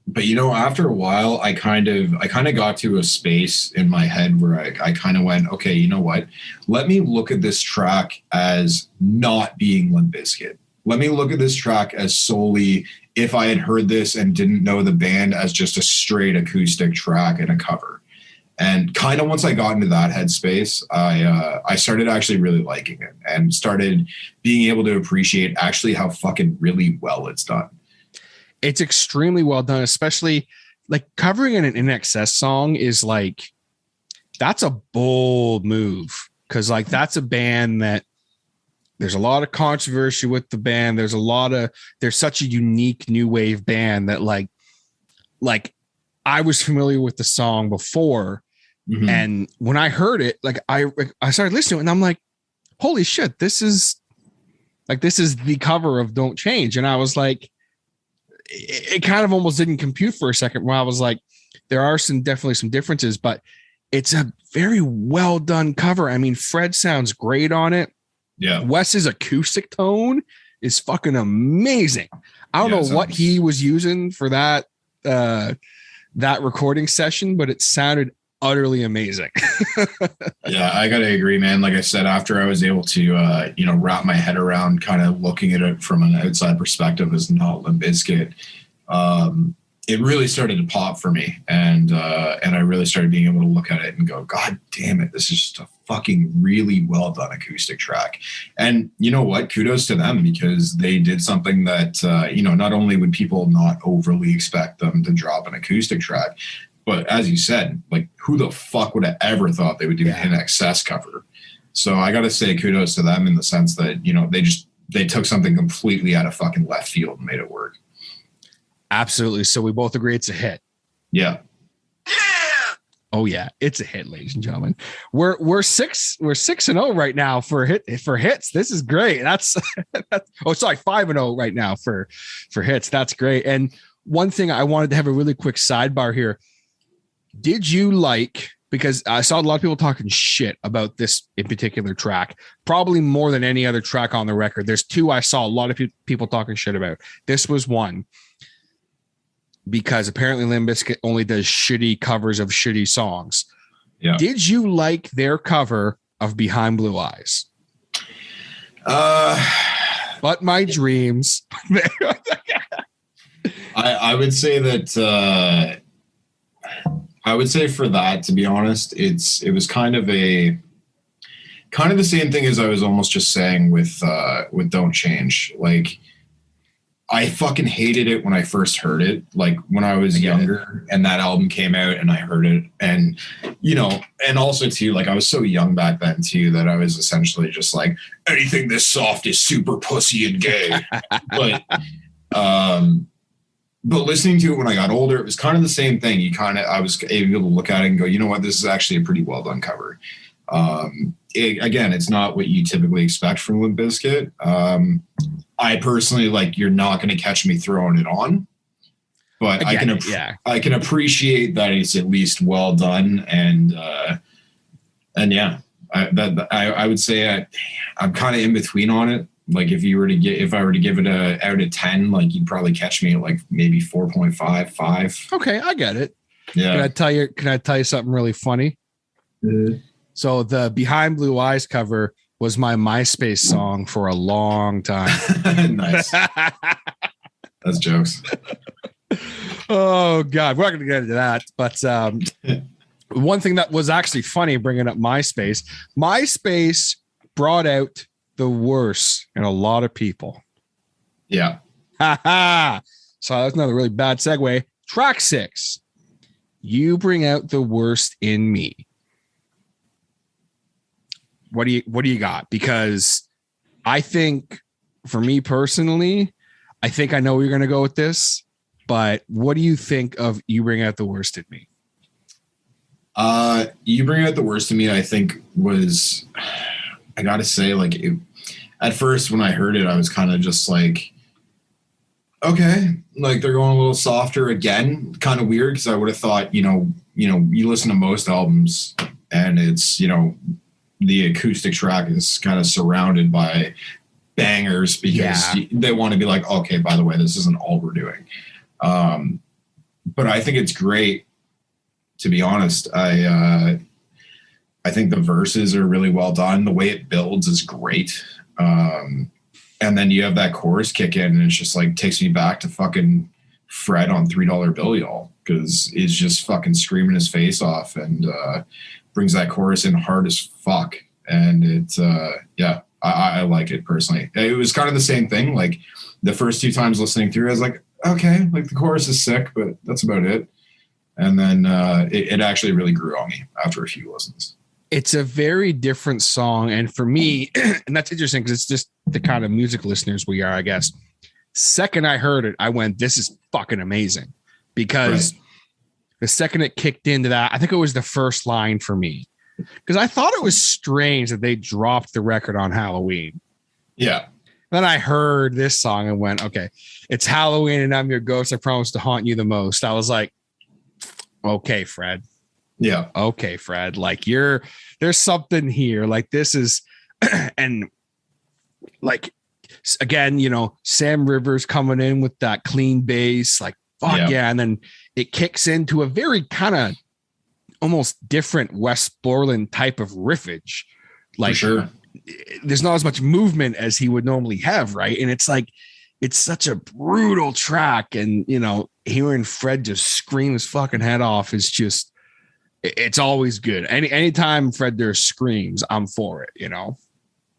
But after a while, I kind of got to a space in my head where I kind of went, okay, you know what? Let me look at this track as not being Limp Bizkit. Let me look at this track as solely, if I had heard this and didn't know the band, as just a straight acoustic track and a cover. And kind of once I got into that headspace, I started actually really liking it and started being able to appreciate actually how fucking really well it's done. It's extremely well done, especially like covering an NXS song is like, that's a bold move. Cause like that's a band that there's a lot of controversy with the band. There's such a unique new wave band that like I was familiar with the song before. Mm-hmm. And when I heard it, like I started listening to it and I'm like, holy shit, this is the cover of Don't Change. And I was like, it kind of almost didn't compute for a second where I was like, there are definitely some differences, but it's a very well done cover. I mean, Fred sounds great on it. Yeah. Wes's acoustic tone is fucking amazing. I don't know what he was using for that recording session, but it sounded utterly amazing. Yeah, I gotta agree, man. Like I said, after I was able to wrap my head around kind of looking at it from an outside perspective as not Limp Bizkit, it really started to pop for me, and I really started being able to look at it and go, God damn it, this is just a fucking really well done acoustic track. And you know what? Kudos to them, because they did something that not only would people not overly expect them to drop an acoustic track, but as you said, like who the fuck would have ever thought they would do an NXS cover? So I got to say kudos to them in the sense that, they took something completely out of fucking left field and made it work. Absolutely. So we both agree it's a hit. Yeah. Oh yeah, it's a hit, ladies and gentlemen. We're 6-0 right now for hits. This is great. That's 5-0 right now for hits. That's great. And one thing I wanted to have a really quick sidebar here. Did you like, because I saw a lot of people talking shit about this in particular track, probably more than any other track on the record. There's two I saw a lot of people talking shit about. This was one, because apparently Limp Bizkit only does shitty covers of shitty songs. Yeah. Did you like their cover of Behind Blue Eyes? But my dreams. I would say that I would say for that, to be honest, it was kind of the same thing as I was almost just saying with Don't Change. Like, I fucking hated it when I first heard it, like when I was younger and that album came out and I heard it. And, and also too, like I was so young back then too, that I was essentially just like, anything this soft is super pussy and gay. But listening to it when I got older, it was kind of the same thing. I was able to look at it and go, you know what, this is actually a pretty well done cover. Again, it's not what you typically expect from Limp Bizkit. I personally, like, you're not going to catch me throwing it on, but I can appreciate that it's at least well done. And yeah, I would say I'm kind of in between on it. Like if I were to give it out of 10, like you'd probably catch me at like maybe 4.5, 5. Okay. I get it. Yeah. Can I tell you something really funny? Mm-hmm. So the Behind Blue Eyes cover was my MySpace song for a long time. Nice. That's jokes. Oh God. We're not going to get into that, but, one thing that was actually funny bringing up MySpace brought out the worst in a lot of people. Yeah. So that's another really bad segue. Track 6. You bring out the worst in me. What do you got? Because I think for me personally, I think I know where you're going to go with this, but what do you think of You Bring Out the Worst in Me? You Bring Out the Worst in Me, I think was, I got to say, like, at first when I heard it, I was kind of just like, okay, like they're going a little softer again. Kind of weird, because I would have thought, you listen to most albums and it's, the acoustic track is kind of surrounded by bangers because they want to be like, okay, by the way, this isn't all we're doing. but I think it's great, to be honest. I think the verses are really well done. The way it builds is great. And then you have that chorus kick in, and it's just like takes me back to fucking Fred on $3 Bill, y'all, because it's just fucking screaming his face off, and brings that chorus in hard as fuck. And it's I like it personally. It was kind of the same thing. Like the first 2 times listening through, I was like, okay, like the chorus is sick, but that's about it. And then it actually really grew on me after a few listens. It's a very different song. And for me, and that's interesting because it's just the kind of music listeners we are, I guess. Second I heard it, I went, this is fucking amazing. Because the second it kicked into that, I think it was the first line for me. Because I thought it was strange that they dropped the record on Halloween. Yeah. Then I heard this song and went, okay, it's Halloween and I'm your ghost. I promise to haunt you the most. I was like, okay, Fred. Yeah. Okay, Fred. Like there's something here. Like this is, and like, again, you know, Sam Rivers coming in with that clean bass, like, fuck yeah. And then it kicks into a very kind of almost different West Borland type of riffage. Like, for sure. There's not as much movement as he would normally have, right? And it's like, it's such a brutal track. And, you know, hearing Fred just scream his fucking head off is just, it's always good. Anytime Fred Durst screams, I'm for it, you know?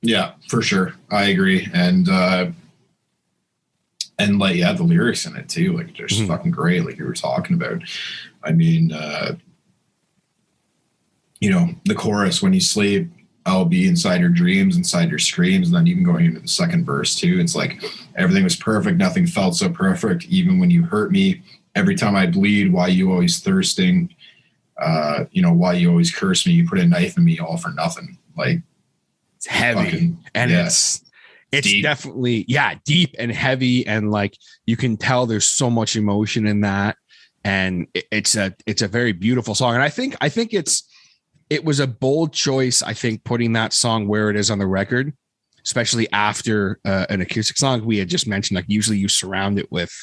Yeah, for sure. I agree. And like, yeah, the lyrics in it too, like they're just fucking great. Like you were talking about, I mean, you know, the chorus, when you sleep, I'll be inside your dreams, inside your screams. And then even going into the second verse too, it's like everything was perfect. Nothing felt so perfect. Even when you hurt me, every time I bleed, why you always thirsting? You know, why you always curse me? You put a knife in me all for nothing. Like it's heavy fucking, and it's deep. Definitely, deep and heavy. And like, you can tell there's so much emotion in that. And it's a very beautiful song. And I think it was a bold choice, I think, putting that song where it is on the record, especially after an acoustic song. We had just mentioned, like, usually you surround it with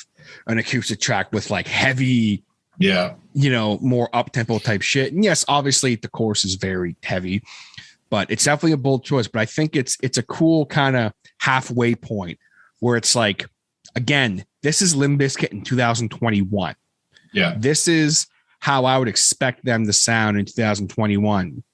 an acoustic track with like heavy, you know, more up-tempo type shit. And yes, obviously the chorus is very heavy, but it's definitely a bold choice. But I think it's a cool kind of halfway point where it's like, again, this is Limp Bizkit in 2021. Yeah. This is how I would expect them to sound in 2021,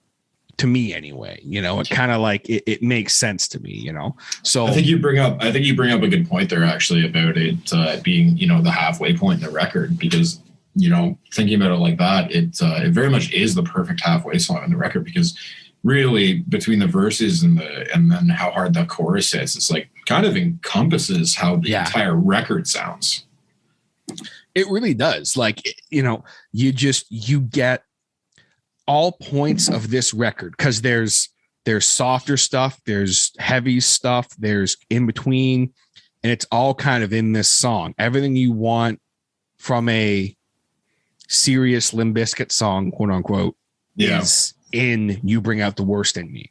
to me anyway. You know, it kind of like it makes sense to me, you know. So I think you bring up a good point there, actually, about it being, you know, the halfway point in the record, because, you know, thinking about it like that, it very much is the perfect halfway song in the record, because really between the verses and then how hard that chorus is, it's like kind of encompasses how the entire record sounds. It really does. Like, you know, you get all points of this record, because there's softer stuff, there's heavy stuff, there's in between, and it's all kind of in this song. Everything you want from a serious Limp Bizkit song, quote unquote, is in You Bring Out the Worst in Me.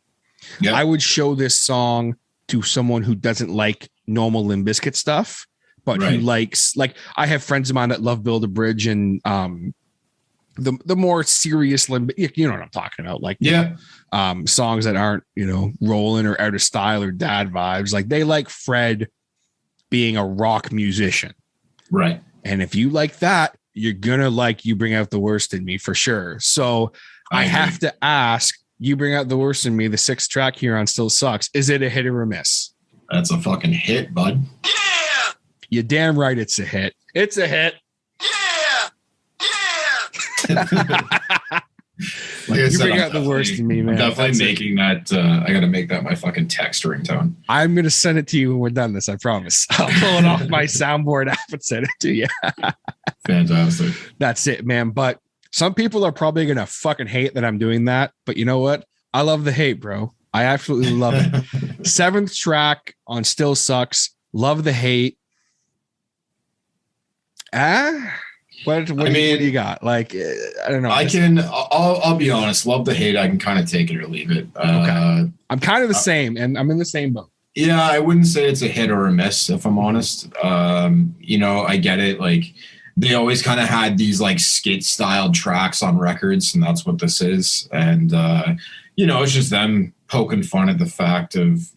Yep. I would show this song to someone who doesn't like normal Limp Bizkit stuff, but who likes, like, I have friends of mine that love Build a Bridge and the more serious Limp, you know what I'm talking about, like songs that aren't, you know, rolling or out of style or dad vibes. Like, they like Fred being a rock musician, right? And if you like that, you're gonna like You Bring Out the Worst in Me for sure. So I have to ask, You Bring Out the Worst in Me, the 6th track here on Still Sucks, is it a hit or a miss? That's a fucking hit, bud. You're damn right it's a hit. It's a hit. Like I said, Bring Out the Worst in Me, man. I'm definitely making that. I got to make that my fucking text ringtone. I'm going to send it to you when we're done this. I promise. I'll pull it off my soundboard app and send it to you. Fantastic. That's it, man. But some people are probably going to fucking hate that I'm doing that. But you know what? I love the hate, bro. I absolutely love it. 7th track on Still Sucks. Love the hate. What do you got? Like, I don't know. I'll be honest. Love the hate. I can kind of take it or leave it. Okay. I'm kind of the same, and I'm in the same boat. Yeah, I wouldn't say it's a hit or a miss, if I'm honest. You know, I get it. Like, they always kind of had these like skit styled tracks on records, and that's what this is. And it's just them poking fun at the fact of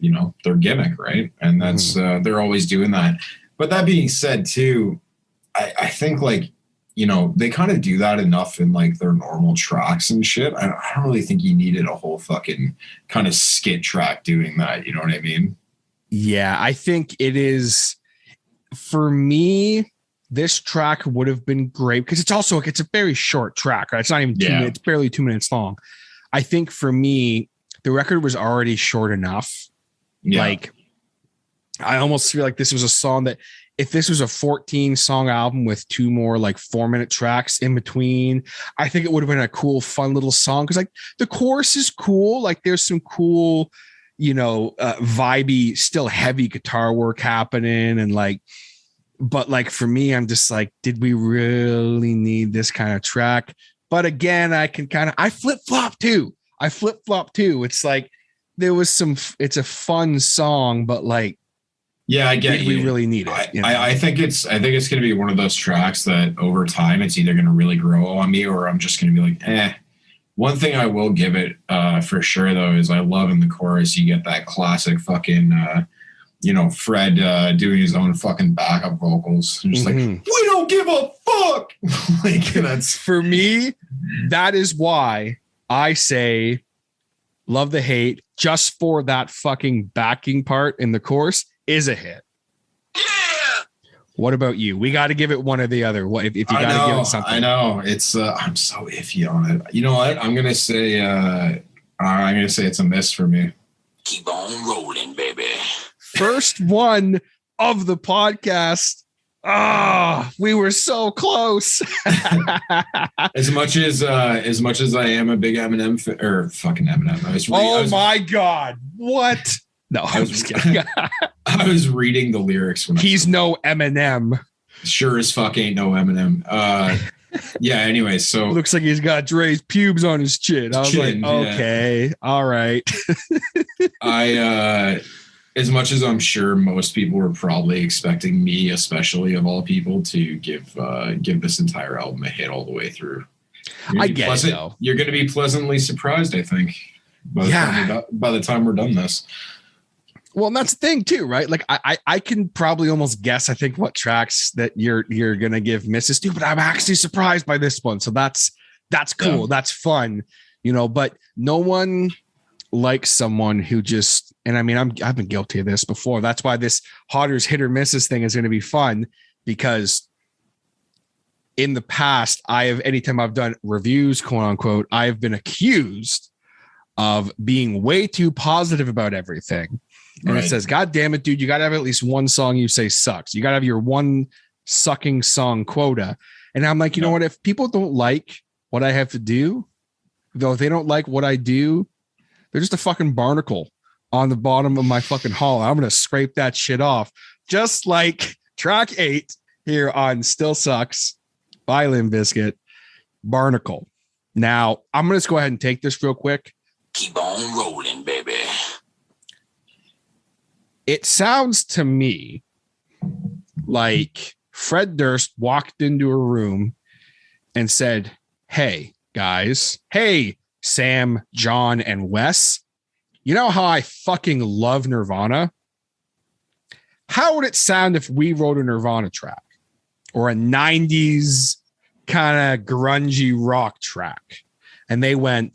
their gimmick, right? And that's they're always doing that. But that being said, too, I think like they kind of do that enough in like their normal tracks and shit. I don't really think you needed a whole fucking kind of skit track doing that. You know what I mean? Yeah, I think it is. For me, this track would have been great because it's a very short track, right? It's not even 2 minutes, barely 2 minutes long. I think for me, the record was already short enough. Yeah. Like, I almost feel like this was a song that if this was a 14 song album with 2 more like 4-minute tracks in between, I think it would have been a cool, fun little song. Cause like the chorus is cool. Like there's some cool, vibey, still heavy guitar work happening. And like, but like for me, I'm just like, did we really need this kind of track? But again, I flip flop too. It's like there was it's a fun song, but like, yeah, I get did we really need it? I think it's going to be one of those tracks that over time it's either going to really grow on me or I'm just going to be like, eh. One thing I will give it for sure though is I love in the chorus you get that classic fucking Fred doing his own fucking backup vocals. Just like, we don't give a fuck. Like that's for me. That is why I say Love the Hate just for that fucking backing part in the chorus is a hit. Yeah. What about you? We got to give it one or the other. What if you got to give it something? I know it's. I'm so iffy on it. You know what? I'm gonna say it's a miss for me. Keep on rolling, baby. First one of the podcast. We were so close. as much as I am a big Eminem or fucking Eminem. My God. What? No, I was just kidding. I was reading the lyrics when he's no Eminem. Sure as fuck ain't no Eminem. Yeah, anyway, so looks like he's got Dre's pubes on his chin. I was like, okay, yeah. All right. As much as I'm sure most people were probably expecting me, especially of all people, to give this entire album a hit all the way through. I get it, though. You're going to be pleasantly surprised, I think, by the time we're done this. Well, and that's the thing too, right? Like I can probably almost guess, I think, what tracks that you're going to give misses to, but I'm actually surprised by this one. So that's cool. Yeah. That's fun, but no one likes someone who just, and I mean, I've been guilty of this before. That's why this Hodder's hit or misses thing is going to be fun, because in the past, anytime I've done reviews, quote unquote, I've been accused of being way too positive about everything. And It says, God damn it, dude, you got to have at least one song you say sucks. You got to have your one sucking song quota. And I'm like, you know what? If people don't like what I have to do, though, if they don't like what I do, they're just a fucking barnacle on the bottom of my fucking hull. I'm going to scrape that shit off. Just like track 8 here on Still Sucks by Limp Bizkit, Barnacle. Now, I'm going to just go ahead and take this real quick. Keep on rolling, baby. It sounds to me like Fred Durst walked into a room and said, hey, guys, hey, Sam, John, and Wes, you know how I fucking love Nirvana? How would it sound if we wrote a Nirvana track or a 90s kind of grungy rock track? And they went,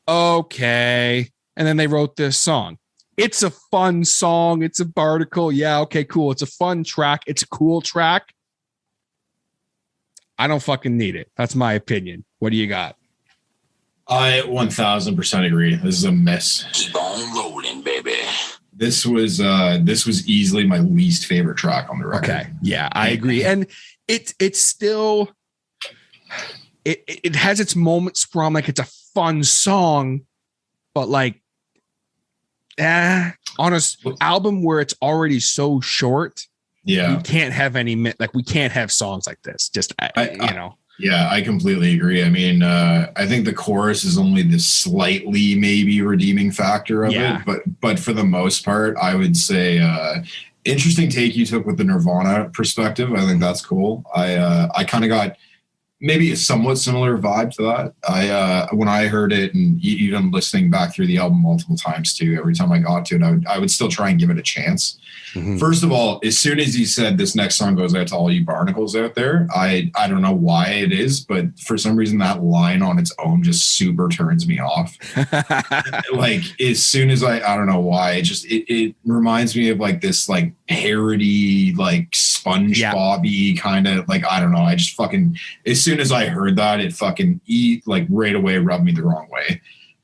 okay. And then they wrote this song. It's a fun song. It's a barnacle. Yeah, okay, cool. It's a fun track. It's a cool track. I don't fucking need it. That's my opinion. What do you got? I 1000% agree. This is a miss. Keep on rolling, baby. This was easily my least favorite track on the record. Okay. Yeah, I agree. And it's still it has its moments where I'm like, it's a fun song, but like on an album where it's already so short, you can't have we can't have songs like this. Just Yeah, I completely agree. I mean, I think the chorus is only the slightly maybe redeeming factor of it, but for the most part, I would say Interesting take you took with the Nirvana perspective. I think that's cool. I kind of got maybe a somewhat similar vibe to that. When I heard it, and even listening back through the album multiple times too, every time I got to it, I would still try and give it a chance. Mm-hmm. First of all, as soon as he said this next song goes out to all you barnacles out there, I don't know why it is, but for some reason that line on its own just super turns me off. Like as soon as I don't know why, it reminds me of like this like parody, like SpongeBob-y kind of like, I don't know. I just fucking, as soon as I heard that, it fucking like right away rubbed me the wrong way.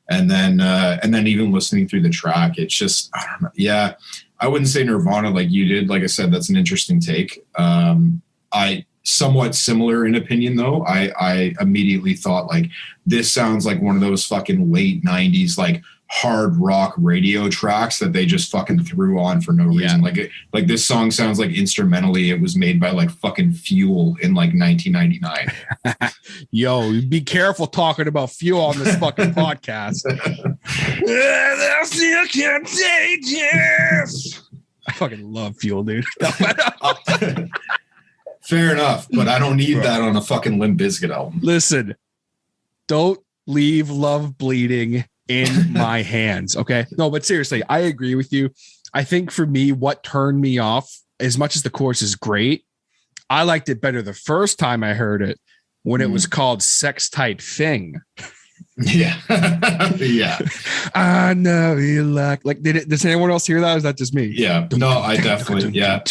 And then even listening through the track, it's just, I don't know. Yeah. I wouldn't say Nirvana like you did. Like I said, that's an interesting take. I somewhat similar in opinion though. I immediately thought like this sounds like one of those fucking late 90s like hard rock radio tracks that they just fucking threw on for no reason. Like this song sounds like instrumentally it was made by like fucking Fuel in like 1999. Yo, be careful talking about Fuel on this fucking podcast. I fucking love Fuel, dude. Fair enough, but I don't need that on a fucking Limp Bizkit album. Listen, don't leave Love Bleeding in my hands. Okay. No, but seriously, I agree with you. I think for me, what turned me off, as much as the chorus is great, I liked it better the first time I heard it when it was called Sex Type Thing. Yeah. Yeah. I know you like does anyone else hear that? Or is that just me? Yeah. No, I definitely, yeah.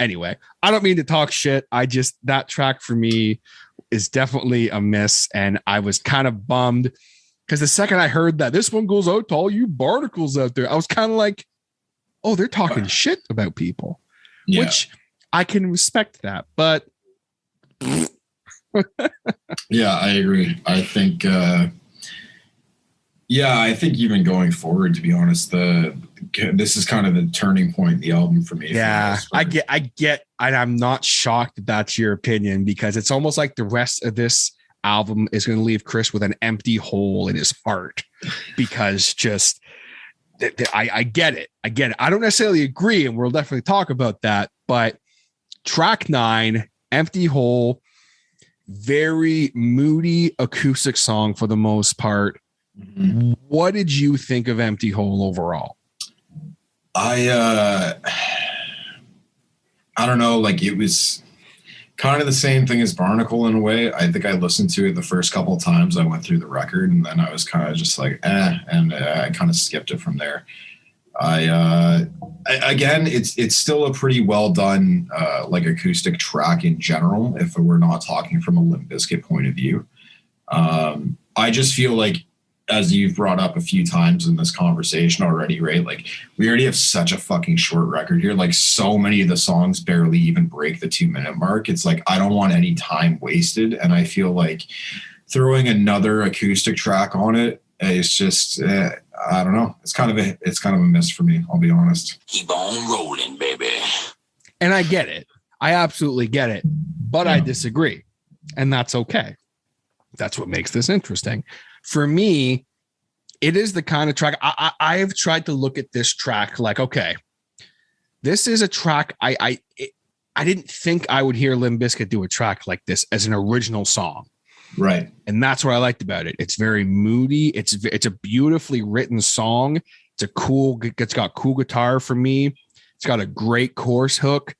Anyway, I don't mean to talk shit. That track for me is definitely a miss. And I was kind of bummed because the second I heard that this one goes out to all you barnacles out there, I was kind of like, oh, they're talking shit about people, which I can respect that. But yeah, I agree. I think, I think even going forward, to be honest, this is kind of the turning point in the album for me. Yeah, I get, and I'm not shocked that that's your opinion because it's almost like the rest of this album is going to leave Chris with an empty hole in his heart because just I get it. I don't necessarily agree, and we'll definitely talk about that. But track 9, Empty Hole, very moody acoustic song for the most part. Mm-hmm. What did you think of Empty Hole overall? I don't know, like it was kind of the same thing as Barnacle in a way. I think I listened to it the first couple of times I went through the record, and then I was kind of just like, and I kind of skipped it from there. Again, it's still a pretty well done like acoustic track in general, if we're not talking from a Limp Bizkit point of view. I just feel like, as you've brought up a few times in this conversation already, right? Like we already have such a fucking short record here. Like so many of the songs barely even break the 2-minute mark. It's like, I don't want any time wasted. And I feel like throwing another acoustic track on it is just, I don't know. It's kind of a miss for me. I'll be honest. Keep on rolling, baby. And I get it. I absolutely get it, but I disagree. And that's okay. That's what makes this interesting. For me, it is the kind of track I have tried to look at this track like, okay, this is a track I didn't think I would hear Limp Bizkit do a track like this as an original song. Right. And that's what I liked about it. It's very moody. It's a beautifully written it's got cool guitar for me. It's got a great chorus hook.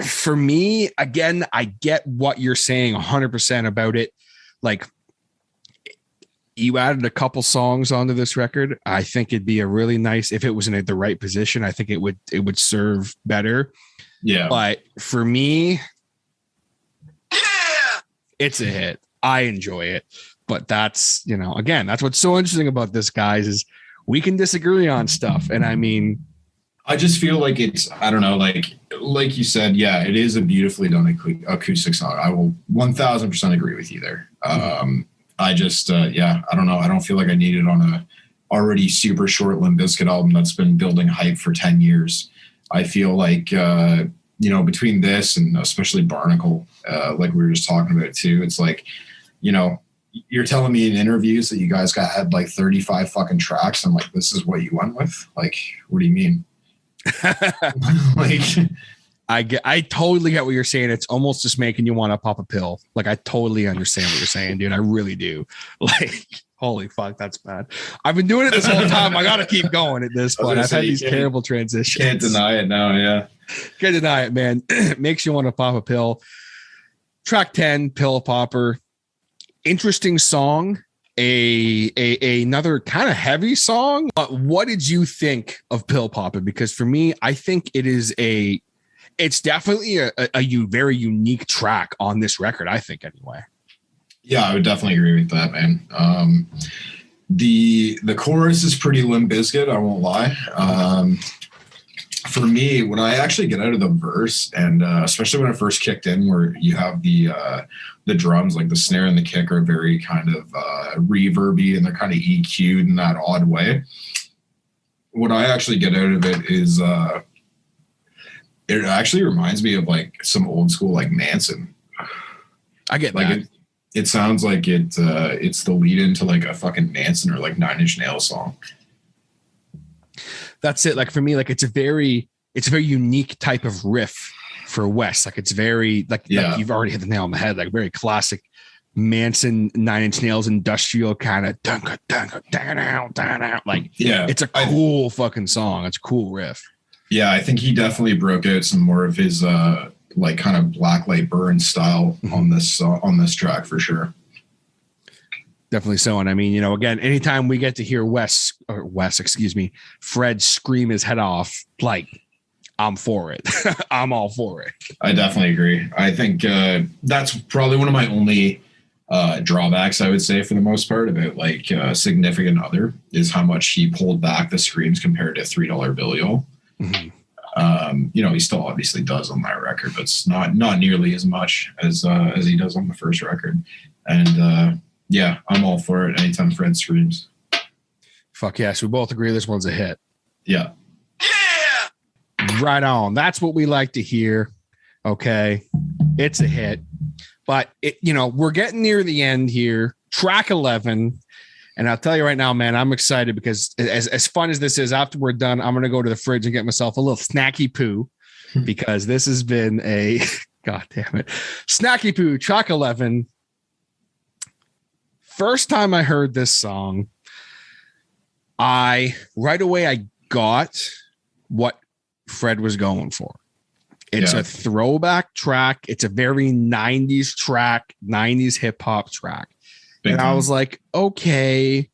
For me, again, I get what you're saying 100% about it. Like, you added a couple songs onto this record. I think it'd be a really nice, if it was in the right position, I think it would serve better. Yeah. But for me, it's a hit. I enjoy it. But that's, again, that's what's so interesting about this, guys, is we can disagree on stuff. And I mean, I just feel like it's, I don't know, like you said, yeah, it is a beautifully done acoustic song. I will 1000% agree with you there. I just, I don't know. I don't feel like I need it on a already super short Limp Bizkit album that's been building hype for 10 years. I feel like, between this and especially Barnacle, like we were just talking about too, it's like, you're telling me in interviews that you guys had like 35 fucking tracks. I'm like, this is what you went with? Like, what do you mean? Like, I totally get what you're saying. It's almost just making you want to pop a pill. Like, I totally understand what you're saying, dude. I really do. Like, holy fuck, that's bad. I've been doing it this whole time. I got to keep going at this point. I've had these terrible transitions. Can't deny it now. Yeah. Can't deny it, man. Makes you want to pop a pill. Track 10, Pill Popper. Interesting song. Another kind of heavy song. But what did you think of Pill Popper? Because for me, I think it's definitely a very unique track on this record, I think, anyway. Yeah, I would definitely agree with that, man. The chorus is pretty Limp Bizkit, I won't lie. For me, when I actually get out of the verse, and especially when I first kicked in, where you have the drums, like the snare and the kick are very kind of reverby, and they're kind of EQ'd in that odd way. What I actually get out of it is it actually reminds me of like some old school like Manson. I get like that. It sounds like it's the lead into like a fucking Manson or like Nine Inch Nails song. That's it. Like for me, like it's a very unique type of riff for Wes. Like it's very like you've already hit the nail on the head. Like very classic Manson, Nine Inch Nails, industrial kind of like it's a cool fucking song. It's a cool riff. Yeah, I think he definitely broke out some more of his like kind of Blacklight Burn style on this track for sure. Definitely so. And I mean, again, anytime we get to hear Fred scream his head off, like I'm for it. I'm all for it. I definitely agree. I think that's probably one of my only drawbacks, I would say, for the most part, about like Significant Other, is how much he pulled back the screams compared to $3 Billy-O. Mm-hmm. He still obviously does on that record, but it's not nearly as much as he does on the first record. And yeah, I'm all for it anytime Fred screams. Fuck yes, we both agree this one's a hit. Yeah. Right on. That's what we like to hear. Okay. It's a hit. But we're getting near the end here. Track 11. And I'll tell you right now, man, I'm excited because as fun as this is, after we're done, I'm going to go to the fridge and get myself a little snacky poo because this has been a, God damn it. Snacky poo, track 11. First time I heard this song, right away I got what Fred was going for. It's a throwback track. It's a very 90s track, 90s hip hop track. And I was like, okay,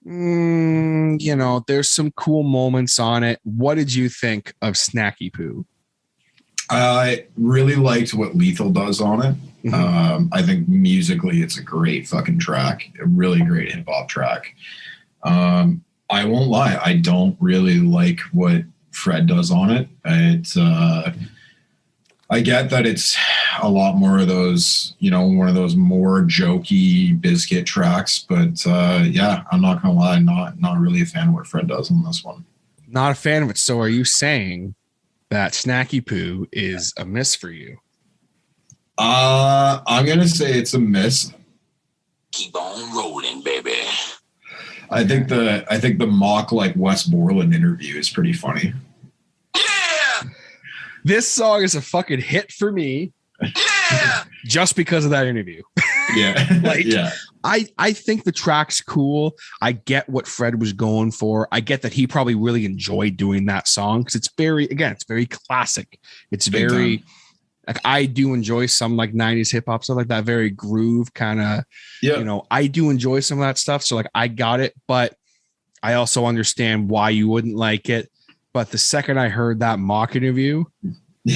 there's some cool moments on it. What did you think of Snacky Poo? I really liked what Lethal does on it. Mm-hmm. I think musically it's a great fucking track, a really great hip hop track. I won't lie, I don't really like what Fred does on it. I get that it's a lot more of those, one of those more jokey Bizkit tracks, but yeah, I'm not gonna lie, not really a fan of what Fred does on this one. Not a fan of it. So are you saying that Snacky Poo is a miss for you? I'm gonna say it's a miss. Keep on rolling, baby. I think the mock like Wes Borland interview is pretty funny. Yeah. This song is a fucking hit for me. Yeah. Just because of that interview. Yeah. Yeah. I think the track's cool. I get what Fred was going for. I get that he probably really enjoyed doing that song because it's very classic. It's very like I do enjoy some like 90s hip hop stuff like that, very groove kind of. Yeah. I do enjoy some of that stuff. So like I got it, but I also understand why you wouldn't like it. But the second I heard that mock interview,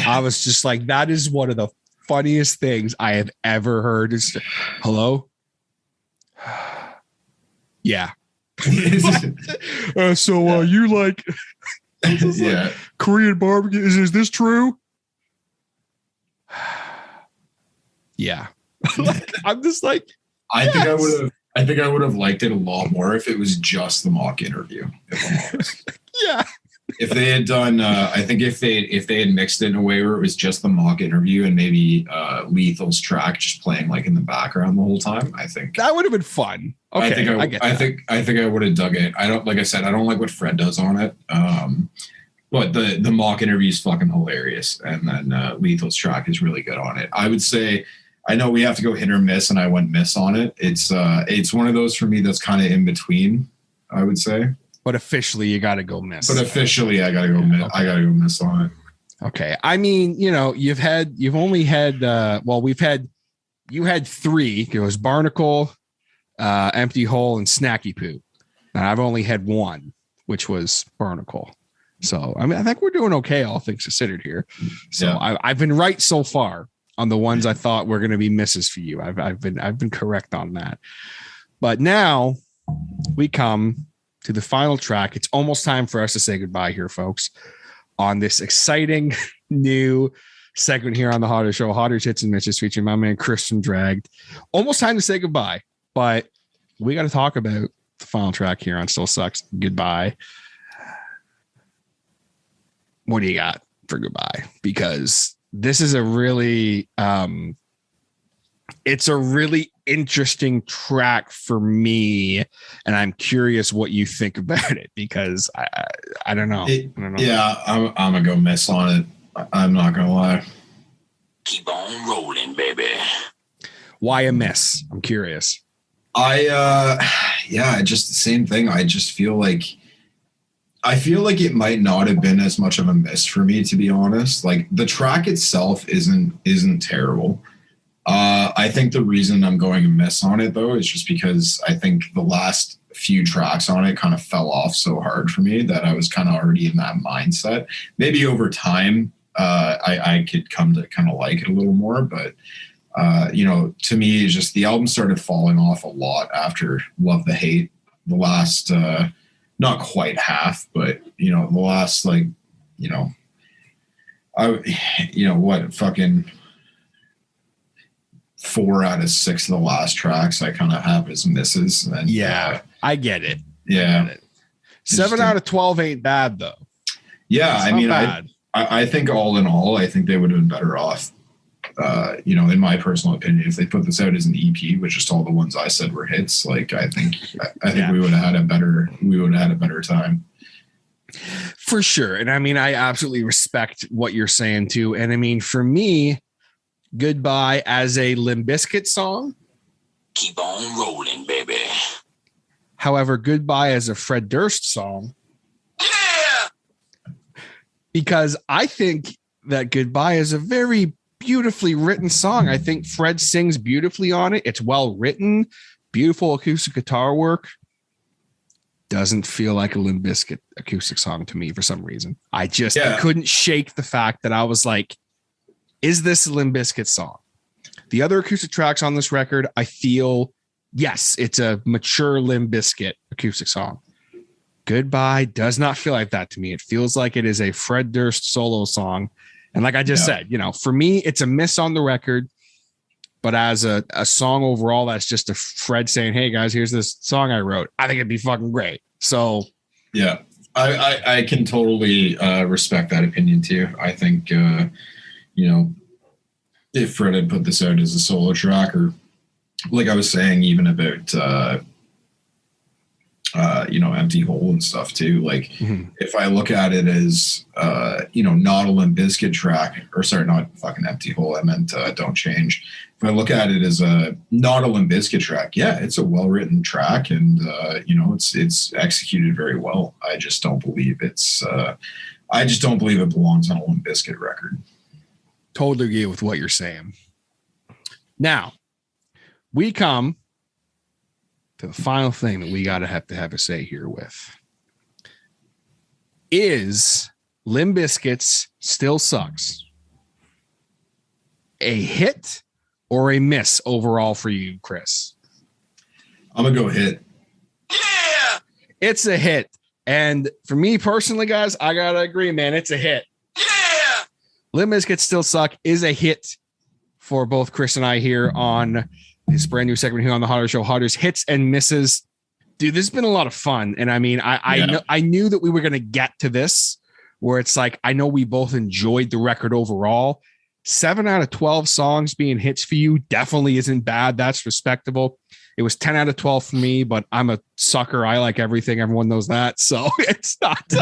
I was just like, that is one of the funniest things I have ever heard. It's, hello? Yeah. So you like, yeah, Korean barbecue? Is this true? Yeah. Like, I'm just like, I think I would have liked it a lot more if it was just the mock interview. If I'm honest. Yeah. If they had done, I think if they had mixed it in a way where it was just the mock interview and maybe Lethal's track just playing like in the background the whole time, I think that would have been fun. Okay, I think I would have dug it. I don't like what Fred does on it. But the mock interview is fucking hilarious, and then Lethal's track is really good on it. I would say, I know we have to go hit or miss, and I went miss on it. It's one of those for me that's kind of in between, I would say. But officially, you got to go miss. But officially, I got to go miss. Okay. I got to go miss on it. Okay. I mean, you know, you had 3. It was Barnacle, Empty Hole, and Snacky Poo. And I've only had one, which was Barnacle. So, I mean, I think we're doing okay, all things considered here. So yeah. I've been right so far on the ones I thought were going to be misses for you. I've been correct on that. But now we come to the final track. It's almost time for us to say goodbye here, folks, on this exciting new segment here on the Hodder Show, Hodder's Hits and Misses, featuring my man Chris from Dragged. Almost time to say goodbye, but we got to talk about the final track here on Still Sucks. Goodbye. What do you got for goodbye? Because this is a really, it's a really interesting track for me, and I'm curious what you think about it, because I don't know. Yeah, I'm gonna go miss on it. I'm not gonna lie. Keep on rolling, baby. Why a miss? I'm curious. Just the same thing. I feel like it might not have been as much of a miss for me, to be honest. Like, the track itself isn't terrible. I think the reason I'm going a miss on it, though, is just because I think the last few tracks on it kind of fell off so hard for me that I was kind of already in that mindset. Maybe over time, I could come to kind of like it a little more, but to me, it's just the album started falling off a lot after Love the Hate. The last, not quite half, but the last, fucking 4 out of 6 of the last tracks I kind of have as misses. And I get it. Yeah. Get it. 7 out of 12 ain't bad, though. Yeah, I mean, I think all in all, I think they would have been better off, in my personal opinion, if they put this out as an EP with just all the ones I said were hits. Like, I think we would have had a better time. For sure. And I mean, I absolutely respect what you're saying too. And I mean, for me, Goodbye as a Limp Bizkit song, keep on rolling, baby. However, Goodbye as a Fred Durst song, because I think that Goodbye is a very beautifully written song. I think Fred sings beautifully on it. It's well written, beautiful acoustic guitar work. Doesn't feel like a Limp Bizkit acoustic song to me for some reason. I couldn't shake the fact that I was like, is this a Limp Bizkit song? The other acoustic tracks on this record, I feel, yes, it's a mature Limp Bizkit acoustic song. Goodbye does not feel like that to me. It feels like it is a Fred Durst solo song. And like I just said, for me, it's a miss on the record. But as a song overall, that's just a Fred saying, hey, guys, here's this song I wrote. I think it'd be fucking great. So, yeah, I can totally respect that opinion, too. I think, if Fred had put this out as a solo track, or like I was saying, even about, Empty Hole and stuff too. Like, if I look at it as, not a Limp Bizkit track, or sorry, not fucking Empty Hole, I meant Don't Change. If I look at it as not a Limp Bizkit track, yeah, it's a well-written track, and it's executed very well. I just don't believe it belongs on a Limp Bizkit record. Totally agree with what you're saying. Now, we come to the final thing that we got to have a say here with. Is Limp Bizkit's Still Sucks a hit or a miss overall for you, Chris? I'm going to go hit. Yeah! It's a hit. And for me personally, guys, I got to agree, man. It's a hit. Yeah! Limp Bizkit Still Suck is a hit for both Chris and I here on this brand new segment here on the Hodder Show, Hodder's Hits and Misses. Dude, this has been a lot of fun. And I mean, I knew that we were going to get to this where it's like, I know we both enjoyed the record overall. 7 out of 12 songs being hits for you definitely isn't bad. That's respectable. It was 10 out of 12 for me, but I'm a sucker. I like everything. Everyone knows that. So it's not,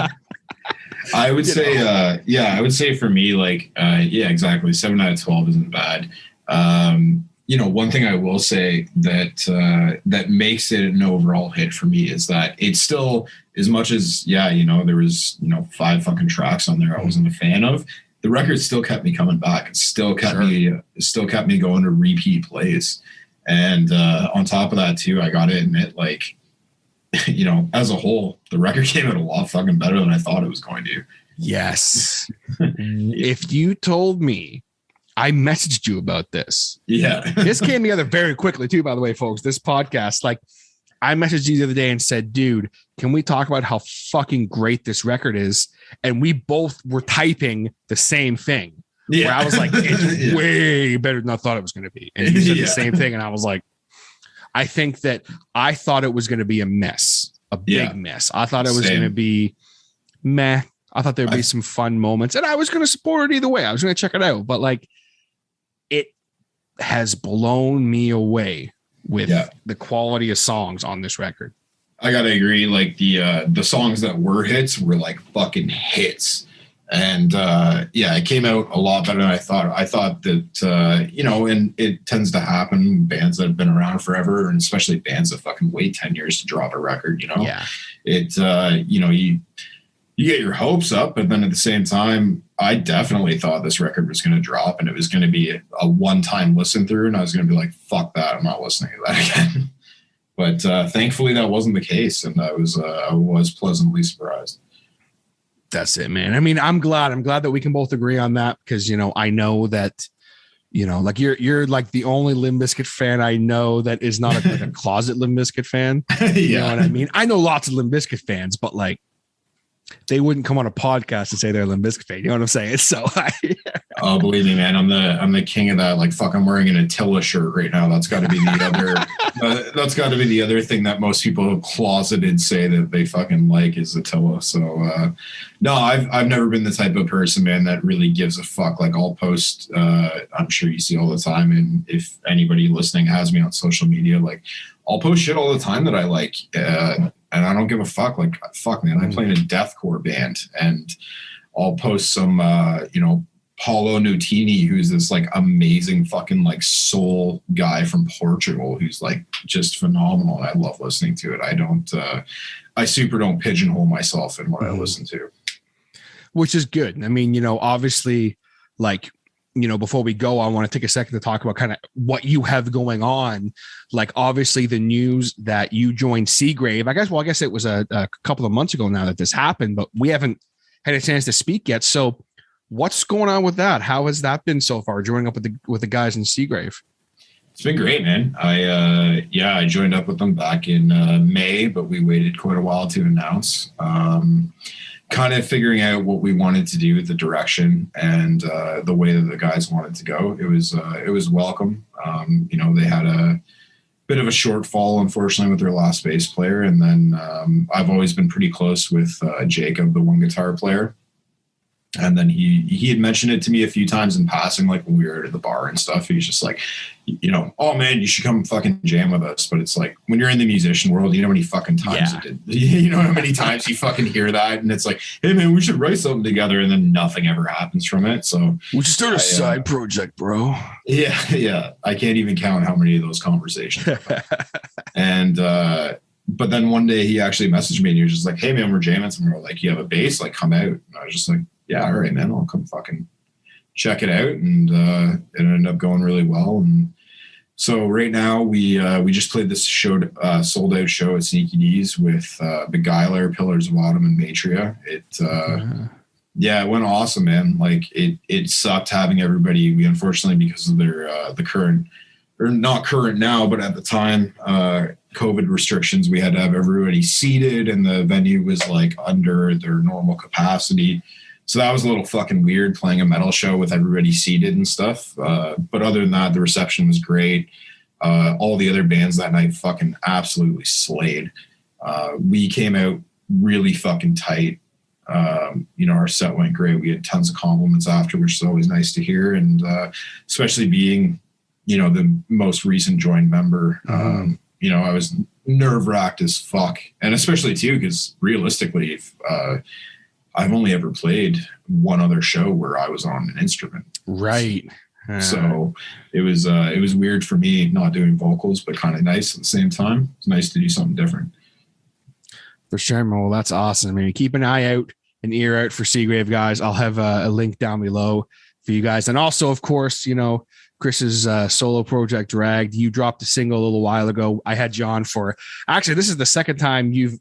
I would say, I would say for me, like, yeah, exactly. 7 out of 12 isn't bad. One thing I will say that makes it an overall hit for me is that it's still, as much as, there was, 5 fucking tracks on there I wasn't a fan of, the record still kept me coming back. It still kept me going to repeat plays. And on top of that too, I got to admit, like, as a whole, the record came out a lot fucking better than I thought it was going to. Yes. If you told me, I messaged you about this. Yeah. This came together very quickly too, by the way, folks. This podcast, like, I messaged you the other day and said, dude, can we talk about how fucking great this record is? And we both were typing the same thing. Yeah. Where I was like, it's way better than I thought it was going to be. And you said the same thing. And I was like, I think that I thought it was going to be a mess, a big mess. I thought it was going to be meh. I thought there'd be some fun moments, and I was going to support it either way. I was going to check it out, but like, it has blown me away with the quality of songs on this record. I gotta agree. Like the songs that were hits were like fucking hits. And it came out a lot better than I thought. I thought that, and it tends to happen, bands that have been around forever, and especially bands that fucking wait 10 years to drop a record, you get your hopes up, but then at the same time, I definitely thought this record was going to drop and it was going to be a one-time listen through, and I was going to be like, fuck that, I'm not listening to that again. But thankfully that wasn't the case, and I was pleasantly surprised. That's it, man. I mean, I'm glad that we can both agree on that, because, I know that, like you're like the only Limp Bizkit fan I know that is not like a closet Limp Bizkit fan. You know what I mean? I know lots of Limp Bizkit fans, but like, they wouldn't come on a podcast and say they're a Limp Bizkit fan. You know what I'm saying? So, oh, believe me, man, I'm the king of that. Like, fuck, I'm wearing an Attila shirt right now. That's got to be the other. That's got to be the other thing that most people closeted say that they fucking like is Attila. So, no, I've never been the type of person, man, that really gives a fuck. Like, I'll post. I'm sure you see all the time, and if anybody listening has me on social media, like, I'll post shit all the time that I like. And I don't give a fuck. Like, fuck, man, I play in a deathcore band, and I'll post some, Paulo Nutini, who's this like amazing fucking like soul guy from Portugal, who's like just phenomenal. I love listening to it. I super don't pigeonhole myself in what I listen to. Which is good. I mean, obviously, like, before we go, I want to take a second to talk about kind of what you have going on. Like, obviously the news that you joined Seagrave, I guess it was a couple of months ago now that this happened, but we haven't had a chance to speak yet. So what's going on with that? How has that been so far, joining up with the guys in Seagrave? It's been great, man. I joined up with them back in May, but we waited quite a while to announce. Kind of figuring out what we wanted to do, the direction and the way that the guys wanted to go. It was welcome. They had a bit of a shortfall, unfortunately, with their last bass player. And then I've always been pretty close with Jacob, the one guitar player. And then he had mentioned it to me a few times in passing, like when we were at the bar and stuff. He's just like, oh man, you should come fucking jam with us. But it's like, when you're in the musician world, you know how many fucking times it did. You know how many times you fucking hear that, and it's like, hey man, we should write something together, and then nothing ever happens from it. So we should start a side project, bro. Yeah. I can't even count how many of those conversations. And but then one day he actually messaged me, and he was just like, hey man, we're jamming tomorrow. Like, you have a bass? Like, come out. And I was just like, yeah, all right, man, I'll come fucking check it out. And it ended up going really well. And so right now we just played this sold out show at Sneaky D's with Beguiler, Pillars of Autumn, and Matria. It went awesome, man. Like, it sucked having everybody. We unfortunately, because of their the current, or not current now, but at the time, COVID restrictions, we had to have everybody seated, and the venue was like under their normal capacity. So that was a little fucking weird, playing a metal show with everybody seated and stuff. But other than that, the reception was great. All the other bands that night fucking absolutely slayed. We came out really fucking tight. Our set went great. We had tons of compliments after, which is always nice to hear. And especially being, the most recent joined member, I was nerve-wracked as fuck. And especially too, because realistically, I've only ever played one other show where I was on an instrument. Right. So it was weird for me not doing vocals, but kind of nice at the same time. It's nice to do something different. For sure, man. Well, that's awesome. I mean, keep an eye out, an ear out for Seagrave, guys. I'll have a link down below for you guys. And also, of course, you know, Chris's solo project, Dragged. You dropped a single a little while ago. I had you on for, actually, this is the second time you've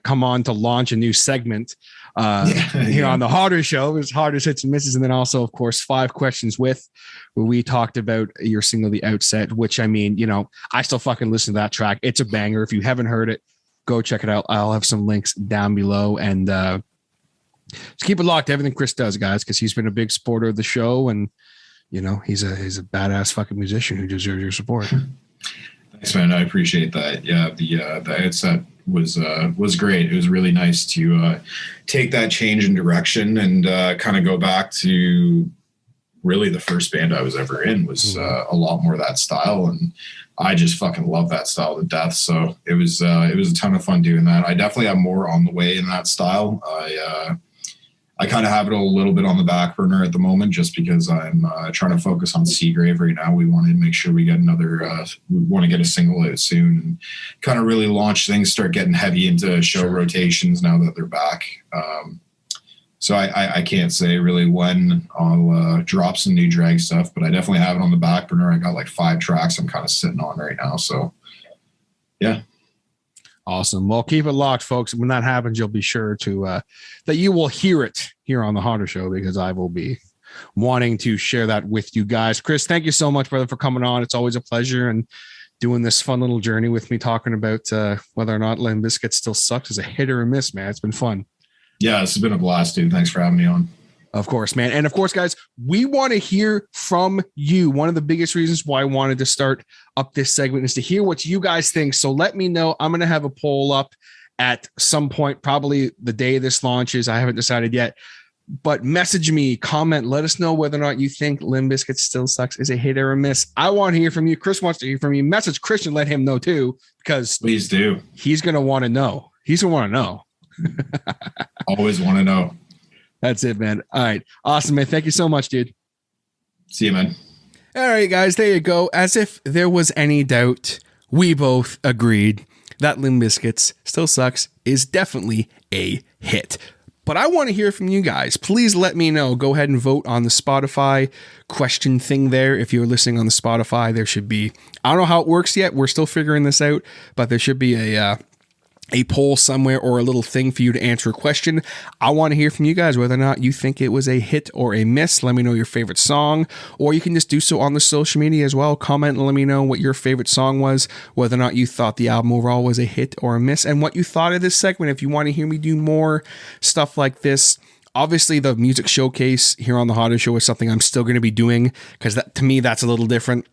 come on to launch a new segment here on the Hodder Show. It was Hodder's Hits and Misses. And then also, of course, 5 Questions With, where we talked about your single, The Outset, which, I mean, you know, I still fucking listen to that track. It's a banger. If you haven't heard it, go check it out. I'll have some links down below. And just keep it locked to everything Chris does, guys, because he's been a big supporter of the show. And, you know, he's a badass fucking musician who deserves your support. Thanks, man. I appreciate that. Yeah, the Outset was great. It was really nice to take that change in direction and kind of go back to really the first band I was ever in was a lot more of that style, and I just fucking love that style to death. So it was a ton of fun doing that. I definitely have more on the way in that style. I kind of have it a little bit on the back burner at the moment, just because I'm trying to focus on Seagrave right now. We want to make sure we get we want to get a single out soon and kind of really launch things, start getting heavy into show rotations now that they're back. So I can't say really when I'll drop some new drag stuff, but I definitely have it on the back burner. I got like 5 tracks I'm kind of sitting on right now. So yeah. Awesome. Well, keep it locked, folks. When that happens, you'll be sure to that you will hear it here on the Hodder Show, because I will be wanting to share that with you guys. Chris, thank you so much, brother, for coming on. It's always a pleasure, and doing this fun little journey with me, talking about whether or not Limp Bizkit still sucks as a hit or a miss, man. It's been fun. Yeah, this has been a blast, dude. Thanks for having me on. Of course, man. And of course, guys, we want to hear from you. One of the biggest reasons why I wanted to start up this segment is to hear what you guys think. So let me know. I'm going to have a poll up at some point, probably the day this launches. I haven't decided yet, but message me, comment, let us know whether or not you think Limp Bizkit still sucks is a hit or a miss. I want to hear from you. Chris wants to hear from you. Message Christian, let him know too, because please do. He's going to want to know. He's going to want to know. Always want to know. That's it, man. All right. Awesome, man. Thank you so much, dude. See you, man. All right, guys. There you go. As if there was any doubt, we both agreed that Limp Bizkit Still Sucks is definitely a hit. But I want to hear from you guys. Please let me know. Go ahead and vote on the Spotify question thing there. If you're listening on the Spotify, there should be, I don't know how it works yet. We're still figuring this out, but there should be a poll somewhere or a little thing for you to answer a question. I want to hear from you guys whether or not you think it was a hit or a miss. Let me know your favorite song, or you can just do so on the social media as well. Comment and let me know what your favorite song was, whether or not you thought the album overall was a hit or a miss, and what you thought of this segment. If you want to hear me do more stuff like this, obviously the music showcase here on the Hodder Show is something I'm still going to be doing, because that, to me, that's a little different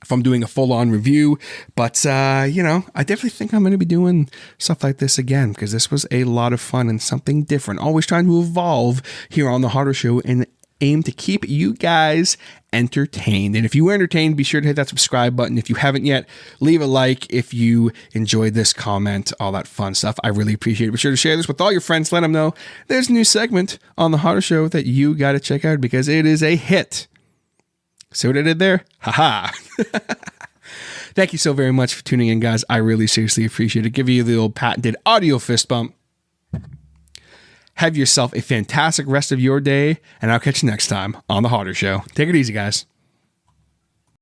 if I'm doing a full-on review. But, you know, I definitely think I'm going to be doing stuff like this again, because this was a lot of fun and something different. Always trying to evolve here on the Hodder Show and aim to keep you guys entertained. And if you were entertained, be sure to hit that subscribe button. If you haven't yet, leave a like. If you enjoyed this, comment, all that fun stuff. I really appreciate it. Be sure to share this with all your friends. Let them know there's a new segment on the Hodder Show that you got to check out, because it is a hit. See what I did there? Haha. Thank you so very much for tuning in, guys. I really seriously appreciate it. Give you the old patented audio fist bump. Have yourself a fantastic rest of your day, and I'll catch you next time on The Hodder Show. Take it easy, guys.